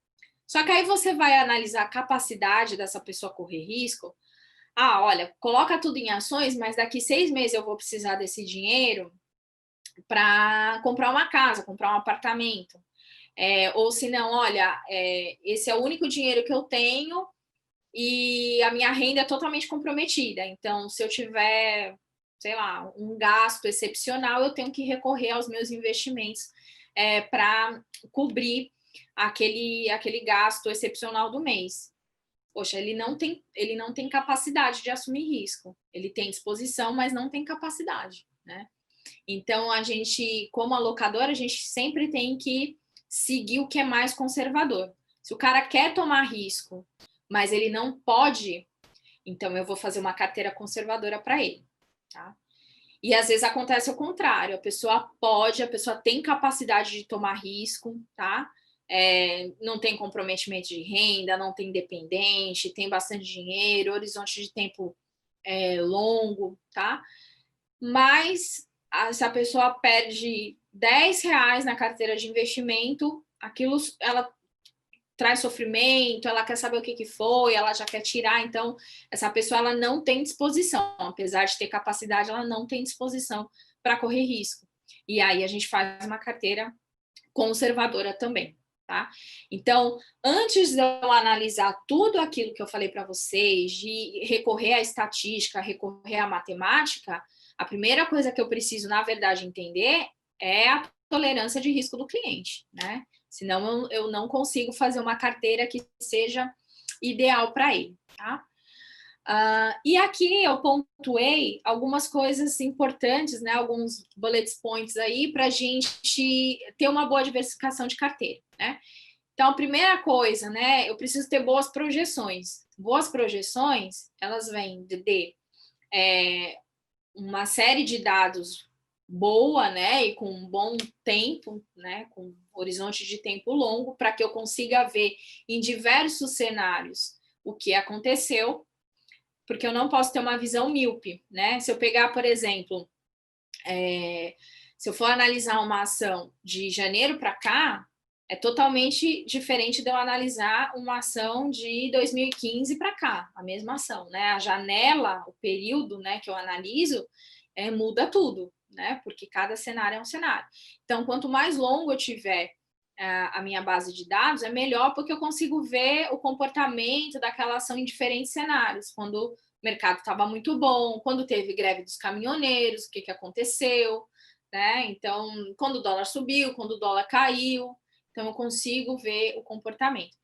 Só que aí você vai analisar a capacidade dessa pessoa correr risco. Ah, olha, coloca tudo em ações, mas daqui 6 meses eu vou precisar desse dinheiro para comprar uma casa, comprar um apartamento. Ou se não, olha, esse é o único dinheiro que eu tenho e a minha renda é totalmente comprometida. Então, se eu tiver, sei lá, um gasto excepcional, eu tenho que recorrer aos meus investimentos para cobrir aquele gasto excepcional do mês. Poxa, ele não tem capacidade de assumir risco. Ele tem disposição, mas não tem capacidade, né? Então, a gente, como alocador, a gente sempre tem que seguir o que é mais conservador. Se o cara quer tomar risco, mas ele não pode, então eu vou fazer uma carteira conservadora para ele, tá? E às vezes acontece o contrário, a pessoa tem capacidade de tomar risco, tá? Não tem comprometimento de renda, não tem dependente, tem bastante dinheiro, horizonte de tempo longo, tá? Mas se a pessoa perde R$ 10 na carteira de investimento, aquilo ela traz sofrimento, ela quer saber o que foi, ela já quer tirar, então essa pessoa ela não tem disposição, apesar de ter capacidade, ela não tem disposição para correr risco. E aí a gente faz uma carteira conservadora também, tá? Então, antes de eu analisar tudo aquilo que eu falei para vocês, de recorrer à estatística, recorrer à matemática, a primeira coisa que eu preciso, na verdade, entender é a tolerância de risco do cliente, né? Senão eu não consigo fazer uma carteira que seja ideal para ele, tá? E aqui eu pontuei algumas coisas importantes, né? Alguns bullet points aí para a gente ter uma boa diversificação de carteira, né? Então, a primeira coisa, né? Eu preciso ter boas projeções. Boas projeções, elas vêm de uma série de dados boa, né, e com um bom tempo, né, com horizonte de tempo longo, para que eu consiga ver em diversos cenários o que aconteceu, porque eu não posso ter uma visão míope, né? Se eu pegar, por exemplo, se eu for analisar uma ação de janeiro para cá, é totalmente diferente de eu analisar uma ação de 2015 para cá, a mesma ação, né? A janela, o período, né, que eu analiso, muda tudo, né? Porque cada cenário é um cenário. Então, quanto mais longo eu tiver a minha base de dados, é melhor porque eu consigo ver o comportamento daquela ação em diferentes cenários. Quando o mercado estava muito bom, quando teve greve dos caminhoneiros, o que aconteceu, né? Então, quando o dólar subiu, quando o dólar caiu, então eu consigo ver o comportamento.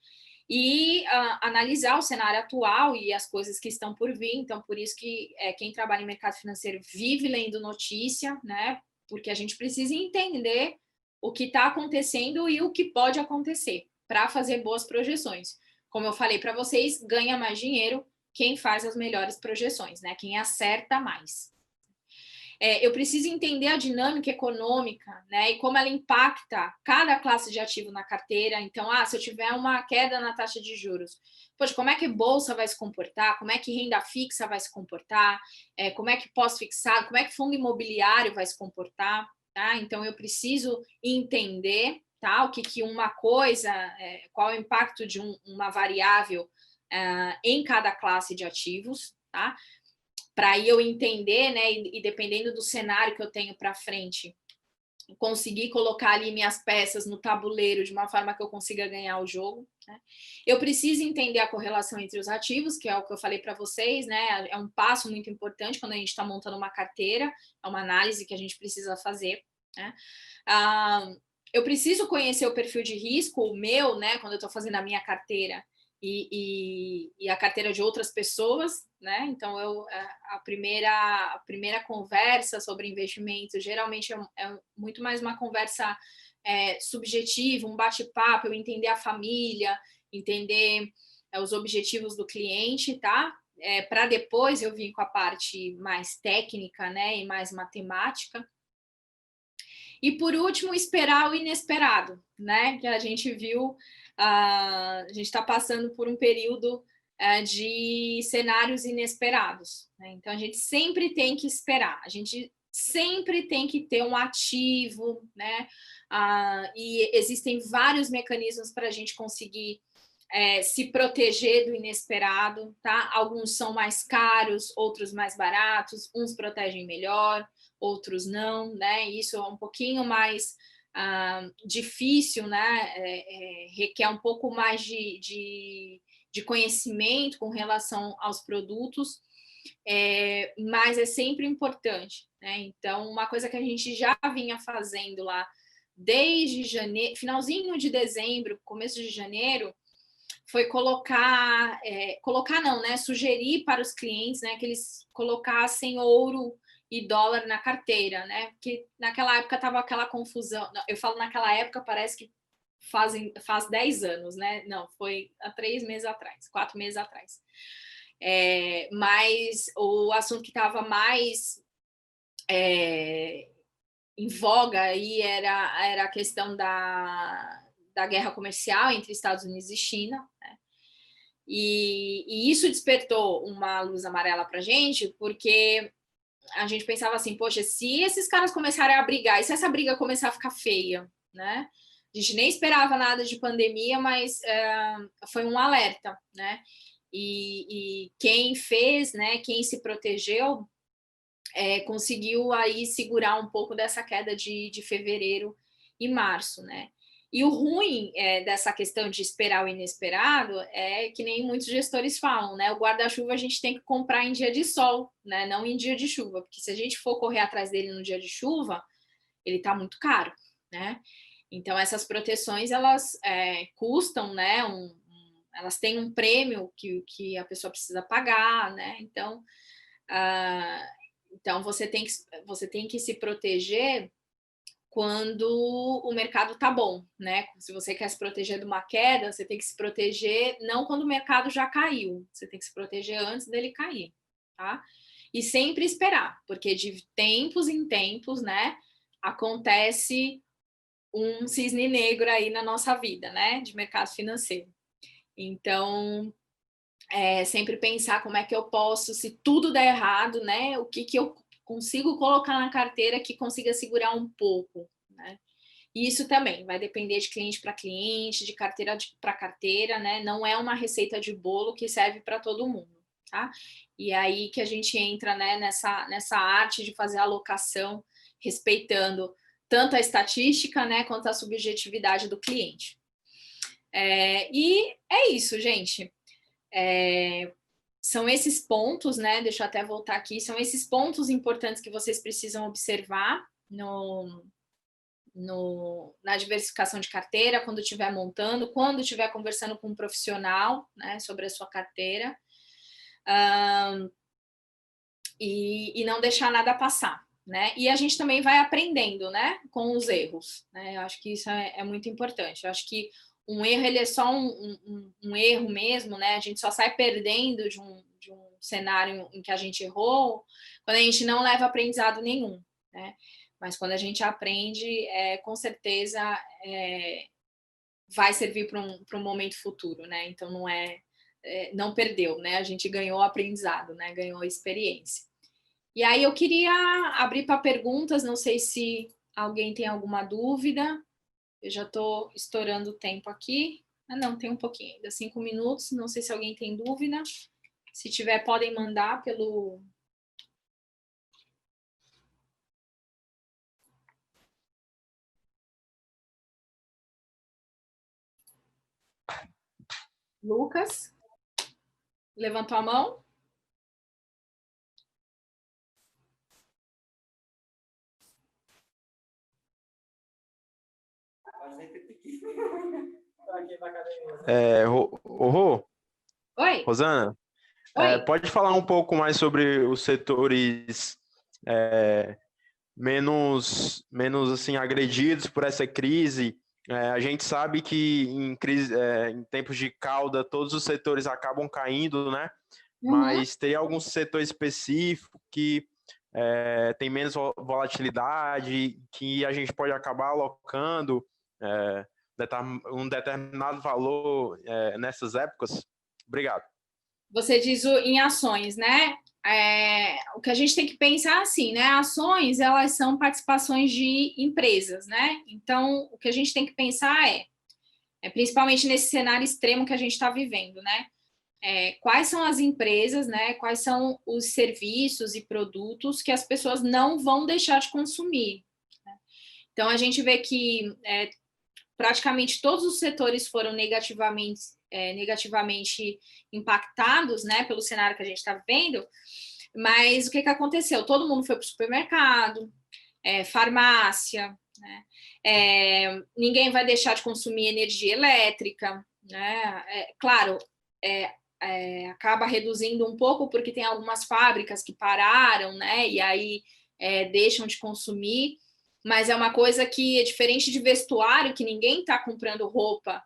E analisar o cenário atual e as coisas que estão por vir. Então, por isso que quem trabalha em mercado financeiro vive lendo notícia, né? Porque a gente precisa entender o que está acontecendo e o que pode acontecer para fazer boas projeções. Como eu falei para vocês, ganha mais dinheiro quem faz as melhores projeções, né? Quem acerta mais. Eu preciso entender a dinâmica econômica, né, e como ela impacta cada classe de ativo na carteira. Então, se eu tiver uma queda na taxa de juros, poxa, como é que bolsa vai se comportar? Como é que renda fixa vai se comportar? Como é que pós-fixado? Como é que fundo imobiliário vai se comportar? Tá? Então, eu preciso entender, tá, o que uma coisa, qual é o impacto de uma variável em cada classe de ativos, tá? Para aí eu entender, né, e dependendo do cenário que eu tenho para frente, conseguir colocar ali minhas peças no tabuleiro de uma forma que eu consiga ganhar o jogo, né? Eu preciso entender a correlação entre os ativos, que é o que eu falei para vocês, né? É um passo muito importante quando a gente está montando uma carteira, é uma análise que a gente precisa fazer, né? Eu preciso conhecer o perfil de risco, o meu, né, quando eu estou fazendo a minha carteira, e a carteira de outras pessoas, né? Então, a primeira conversa sobre investimento geralmente é muito mais uma conversa subjetivo, um bate-papo, eu entender a família, entender os objetivos do cliente, tá? Para depois eu vim com a parte mais técnica, né, e mais matemática. E por último, esperar o inesperado, né? Que a gente viu, a gente está passando por um período de cenários inesperados, né? Então a gente sempre tem que esperar, a gente sempre tem que ter um ativo, né? E existem vários mecanismos para a gente conseguir se proteger do inesperado, tá? Alguns são mais caros, outros mais baratos, uns protegem melhor, outros não, né? Isso é um pouquinho mais difícil, né? Requer um pouco mais de conhecimento com relação aos produtos, mas é sempre importante, né? Então, uma coisa que a gente já vinha fazendo lá desde janeiro, finalzinho de dezembro, começo de janeiro, foi colocar não, né? Sugerir para os clientes, né, que eles colocassem ouro e dólar na carteira, né? Porque naquela época estava aquela confusão. Eu falo naquela época, parece que faz 10 anos, né? Não, foi há 3 meses atrás, 4 meses atrás. Mas o assunto que estava mais em voga aí era a questão da guerra comercial entre Estados Unidos e China, né? E isso despertou uma luz amarela para a gente, porque a gente pensava assim, poxa, se esses caras começarem a brigar, e se essa briga começar a ficar feia, né? A gente nem esperava nada de pandemia, mas foi um alerta, né? E quem fez, né? Quem se protegeu, conseguiu aí segurar um pouco dessa queda de fevereiro e março, né? E o ruim dessa questão de esperar o inesperado é que nem muitos gestores falam, né? O guarda-chuva a gente tem que comprar em dia de sol, né? Não em dia de chuva, porque se a gente for correr atrás dele no dia de chuva, ele tá muito caro, né? Então essas proteções elas custam, né? Elas têm um prêmio que a pessoa precisa pagar, né? Então você tem que se proteger quando o mercado tá bom, né? Se você quer se proteger de uma queda, você tem que se proteger não quando o mercado já caiu, você tem que se proteger antes dele cair, tá? E sempre esperar, porque de tempos em tempos, né, acontece um cisne negro aí na nossa vida, né, de mercado financeiro. Então, sempre pensar como é que eu posso, se tudo der errado, né, o que eu consigo colocar na carteira que consiga segurar um pouco, né? E isso também vai depender de cliente para cliente, de carteira para carteira, né? Não é uma receita de bolo que serve para todo mundo, tá? E aí que a gente entra, né, nessa arte de fazer a alocação, respeitando tanto a estatística, né, quanto a subjetividade do cliente. E é isso, gente. São esses pontos, né? Deixa eu até voltar aqui. São esses pontos importantes que vocês precisam observar na diversificação de carteira, quando estiver montando, quando estiver conversando com um profissional, né, sobre a sua carteira, e não deixar nada passar, né? E a gente também vai aprendendo, né, com os erros, né? Eu acho que isso é muito importante. Eu acho que um erro, ele é só um erro mesmo, né? A gente só sai perdendo de um cenário em que a gente errou quando a gente não leva aprendizado nenhum, né? Mas quando a gente aprende, com certeza vai servir para um momento futuro, né? Então não perdeu, né? A gente ganhou aprendizado, né? Ganhou experiência. E aí eu queria abrir para perguntas, não sei se alguém tem alguma dúvida. Eu já estou estourando o tempo aqui. Não, tem um pouquinho ainda, 5 minutos. Não sei se alguém tem dúvida. Se tiver, podem mandar pelo... Lucas, levantou a mão? Oi. Rosana, Oi. pode falar um pouco mais sobre os setores menos assim, agredidos por essa crise. A gente sabe que em tempos de cauda, todos os setores acabam caindo, né? Uhum. Mas tem algum setor específico que tem menos volatilidade, que a gente pode acabar alocando um determinado valor nessas épocas? Obrigado. Você diz em ações, né? O que a gente tem que pensar assim, né? Ações, elas são participações de empresas, né? Então, o que a gente tem que pensar principalmente nesse cenário extremo que a gente está vivendo, né? Quais são as empresas, né? Quais são os serviços e produtos que as pessoas não vão deixar de consumir. Né? Então, a gente vê que praticamente todos os setores foram negativamente impactados, né, pelo cenário que a gente está vivendo, mas o que aconteceu? Todo mundo foi para o supermercado, farmácia, né? Ninguém vai deixar de consumir energia elétrica, né? Claro, acaba reduzindo um pouco porque tem algumas fábricas que pararam, né? E aí deixam de consumir, mas é uma coisa que é diferente de vestuário, que ninguém está comprando roupa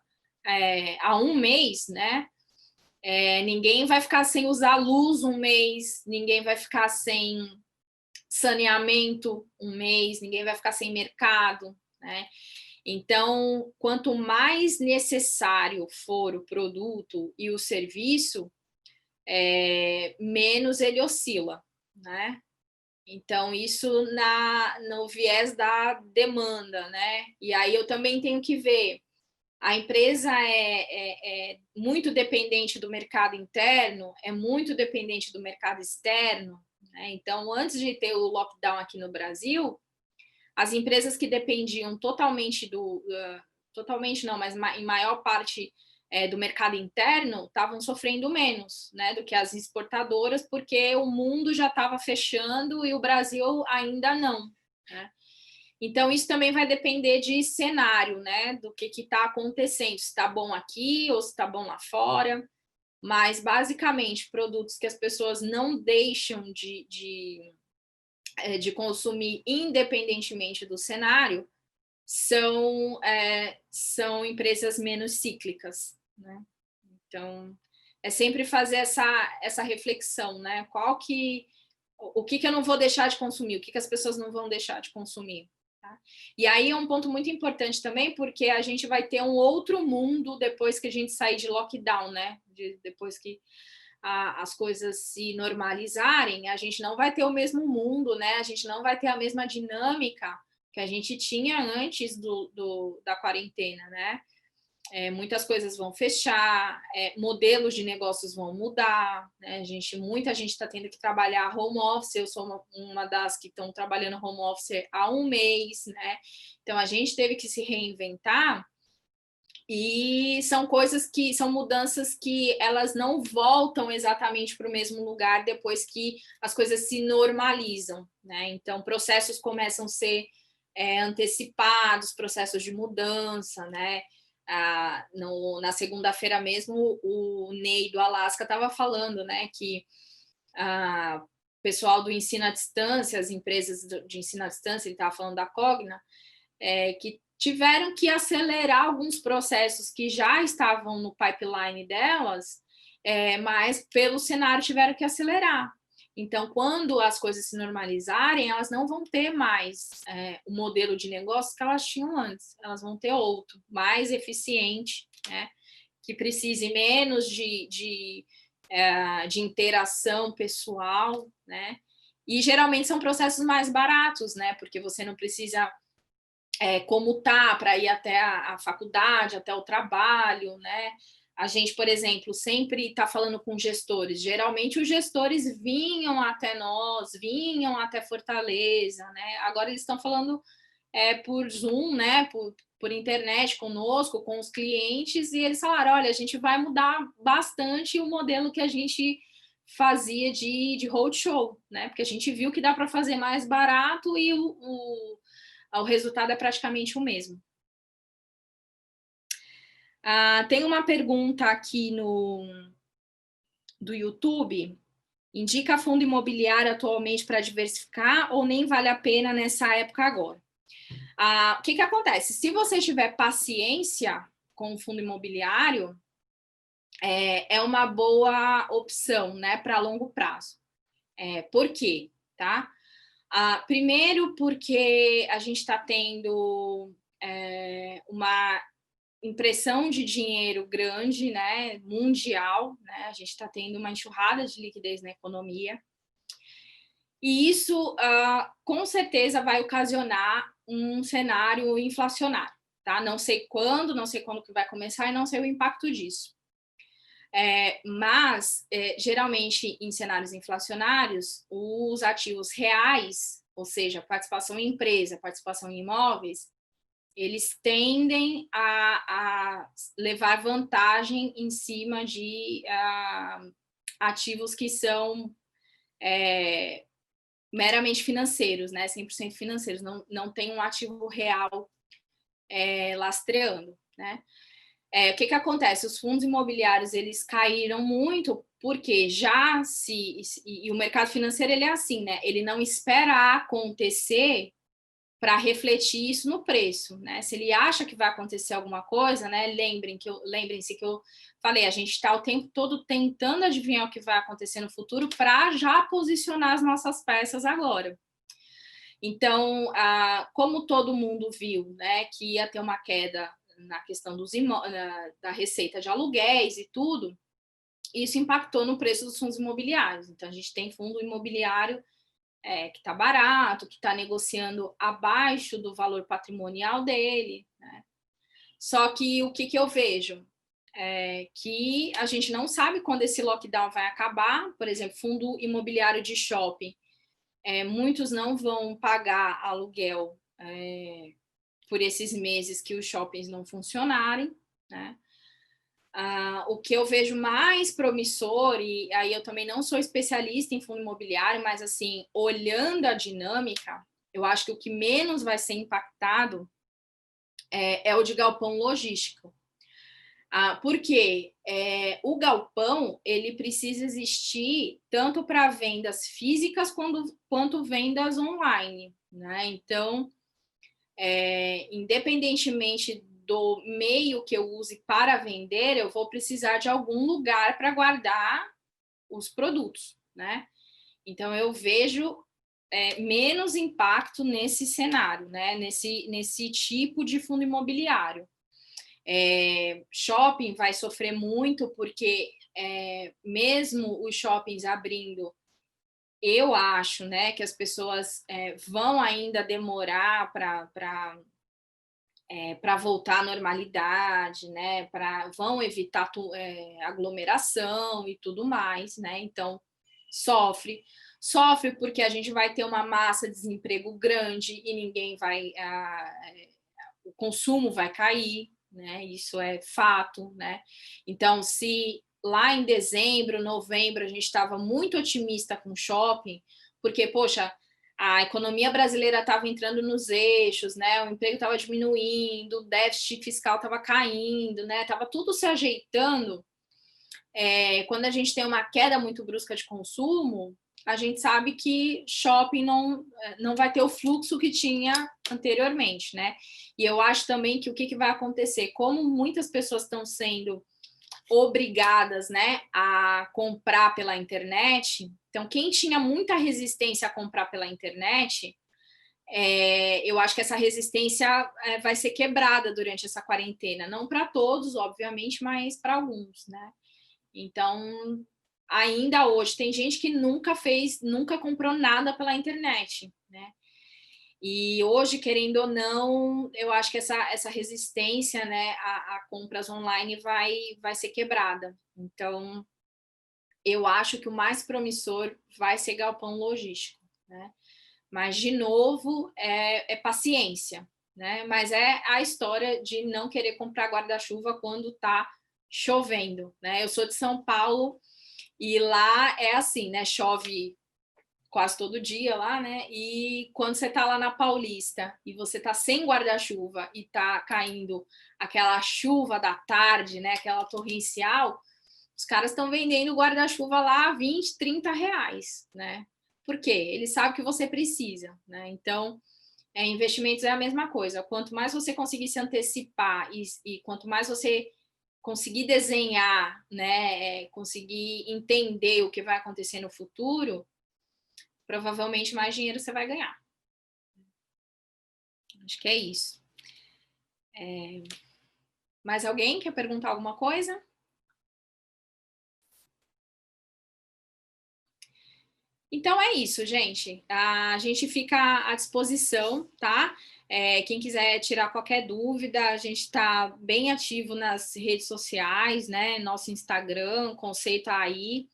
há um mês, né? Ninguém vai ficar sem usar luz um mês, ninguém vai ficar sem saneamento um mês, ninguém vai ficar sem mercado, né? Então, quanto mais necessário for o produto e o serviço, menos ele oscila, né? Então, isso no viés da demanda, né? E aí eu também tenho que ver, a empresa é muito dependente do mercado interno, é muito dependente do mercado externo, né? Então, antes de ter o lockdown aqui no Brasil, as empresas que dependiam totalmente não, mas em maior parte do mercado interno estavam sofrendo menos, né, do que as exportadoras, porque o mundo já estava fechando e o Brasil ainda não, né? Então, isso também vai depender de cenário, né, do que está acontecendo, se está bom aqui ou se está bom lá fora, mas, basicamente, produtos que as pessoas não deixam de consumir independentemente do cenário são empresas menos cíclicas, né? Então, é sempre fazer essa reflexão, né? O que eu não vou deixar de consumir, o que as pessoas não vão deixar de consumir. Tá? E aí é um ponto muito importante também, porque a gente vai ter um outro mundo depois que a gente sair de lockdown, né? Depois que as coisas se normalizarem, a gente não vai ter o mesmo mundo, né? A gente não vai ter a mesma dinâmica que a gente tinha antes da quarentena, né? Muitas coisas vão fechar, modelos de negócios vão mudar, né? Muita gente está tendo que trabalhar home office, eu sou uma das que estão trabalhando home office há um mês, né? Então a gente teve que se reinventar e são mudanças que elas não voltam exatamente para o mesmo lugar depois que as coisas se normalizam, né? Então processos começam a ser antecipados, processos de mudança, né? Na segunda-feira mesmo, o Ney do Alasca estava falando, né, que o pessoal do ensino à distância, as empresas de ensino à distância, ele estava falando da Cogna, que tiveram que acelerar alguns processos que já estavam no pipeline delas, mas pelo cenário tiveram que acelerar. Então, quando as coisas se normalizarem, elas não vão ter mais o modelo de negócio que elas tinham antes, elas vão ter outro, mais eficiente, né? Que precise menos de interação pessoal, né? E geralmente são processos mais baratos, né? Porque você não precisa comutar para ir até a faculdade, até o trabalho, né? A gente, por exemplo, sempre está falando com gestores. Geralmente os gestores vinham até nós, vinham até Fortaleza, né? Agora eles estão falando por Zoom, né? Por internet conosco, com os clientes, e eles falaram: olha, a gente vai mudar bastante o modelo que a gente fazia de roadshow, né? Porque a gente viu que dá para fazer mais barato e o resultado é praticamente o mesmo. Tem uma pergunta aqui do YouTube, Indica fundo imobiliário atualmente para diversificar ou nem vale a pena nessa época agora? O que acontece? Se você tiver paciência com o fundo imobiliário, é uma boa opção, né, para longo prazo. Por quê? Tá? Primeiro, porque a gente está tendo uma impressão de dinheiro grande, né, mundial, né? A gente está tendo uma enxurrada de liquidez na economia. E isso, com certeza, vai ocasionar um cenário inflacionário, tá? Não sei quando que vai começar e não sei o impacto disso. Mas, geralmente, em cenários inflacionários, os ativos reais, ou seja, participação em empresa, participação em imóveis, eles tendem a levar vantagem em cima de ativos que são meramente financeiros, né? 100% financeiros, não tem um ativo real lastreando, né? O que acontece? Os fundos imobiliários, eles caíram muito porque e o mercado financeiro, ele é assim, né? Ele não espera acontecer para refletir isso no preço, né? Se ele acha que vai acontecer alguma coisa, né? Lembrem-se que eu falei, a gente está o tempo todo tentando adivinhar o que vai acontecer no futuro para já posicionar as nossas peças agora. Então, como todo mundo viu, né, que ia ter uma queda na questão da receita de aluguéis e tudo, isso impactou no preço dos fundos imobiliários. Então, a gente tem fundo imobiliário que está barato, que está negociando abaixo do valor patrimonial dele, né? Só que o que eu vejo? Que a gente não sabe quando esse lockdown vai acabar. Por exemplo, fundo imobiliário de shopping. Muitos não vão pagar aluguel por esses meses que os shoppings não funcionarem, né? O que eu vejo mais promissor, e aí eu também não sou especialista em fundo imobiliário, mas assim, olhando a dinâmica, eu acho que o que menos vai ser impactado é o de galpão logístico. Porque o galpão, ele precisa existir tanto para vendas físicas quanto vendas online, né? Então, independentemente do meio que eu use para vender, eu vou precisar de algum lugar para guardar os produtos, né? Então, eu vejo menos impacto nesse cenário, né? Nesse tipo de fundo imobiliário. Shopping vai sofrer muito, porque mesmo os shoppings abrindo, eu acho, né, que as pessoas vão ainda demorar para voltar à normalidade, né? Vão evitar aglomeração e tudo mais, né? Então, sofre porque a gente vai ter uma massa de desemprego grande e ninguém vai... o consumo vai cair, né? Isso é fato, né? Então, se lá em dezembro, novembro, a gente estava muito otimista com o shopping, porque, poxa, a economia brasileira estava entrando nos eixos, né? O emprego estava diminuindo, o déficit fiscal estava caindo, né? Estava tudo se ajeitando. Quando a gente tem uma queda muito brusca de consumo, a gente sabe que shopping não vai ter o fluxo que tinha anteriormente, né? E eu acho também que o que vai acontecer, como muitas pessoas estão sendo obrigadas, né, a comprar pela internet. Então, quem tinha muita resistência a comprar pela internet, eu acho que essa resistência vai ser quebrada durante essa quarentena. Não para todos, obviamente, mas para alguns, né? Então, ainda hoje, tem gente que nunca comprou nada pela internet, né? E hoje, querendo ou não, eu acho que essa resistência, né, a compras online vai ser quebrada. Então, eu acho que o mais promissor vai ser galpão logístico, né? Mas, de novo, é paciência, né? Mas é a história de não querer comprar guarda-chuva quando está chovendo, né? Eu sou de São Paulo e lá é assim, né? Chove quase todo dia lá, né? E quando você tá lá na Paulista e você tá sem guarda-chuva e tá caindo aquela chuva da tarde, né? Aquela torrencial, Os caras estão vendendo guarda-chuva lá a 20, 30 reais, né? Por quê? Eles sabem que você precisa, né? Então, investimentos é a mesma coisa. Quanto mais você conseguir se antecipar e quanto mais você conseguir desenhar, né, conseguir entender o que vai acontecer no futuro, provavelmente mais dinheiro você vai ganhar. Acho que é isso. Mais alguém quer perguntar alguma coisa? Então é isso, gente. A gente fica à disposição, tá? Quem quiser tirar qualquer dúvida, a gente está bem ativo nas redes sociais, né? Nosso Instagram, Conceito aí.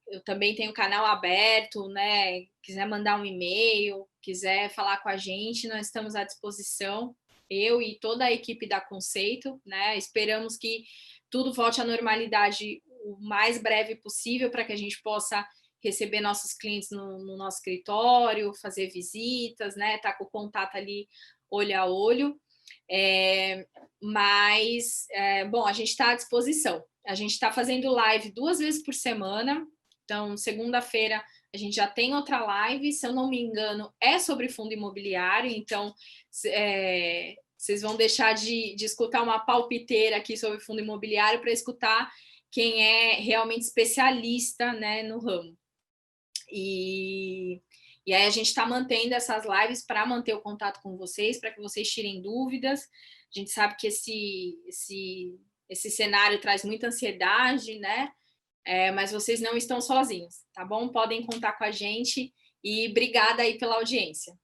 Eu também tenho canal aberto, né? Quiser mandar um e-mail, quiser falar com a gente, nós estamos à disposição. Eu e toda a equipe da Conceito, né? Esperamos que tudo volte à normalidade o mais breve possível para que a gente possa receber nossos clientes no nosso escritório, fazer visitas, né? Tá com o contato ali olho a olho. Bom, a gente está à disposição. A gente está fazendo live 2 vezes por semana. Então, segunda-feira a gente já tem outra live. Se eu não me engano, é sobre fundo imobiliário. Então, vocês vão deixar de escutar uma palpiteira aqui sobre fundo imobiliário para escutar quem é realmente especialista, né, no ramo. E aí a gente está mantendo essas lives para manter o contato com vocês, para que vocês tirem dúvidas. A gente sabe que esse cenário traz muita ansiedade, né? Mas vocês não estão sozinhos, tá bom? Podem contar com a gente e obrigada aí pela audiência.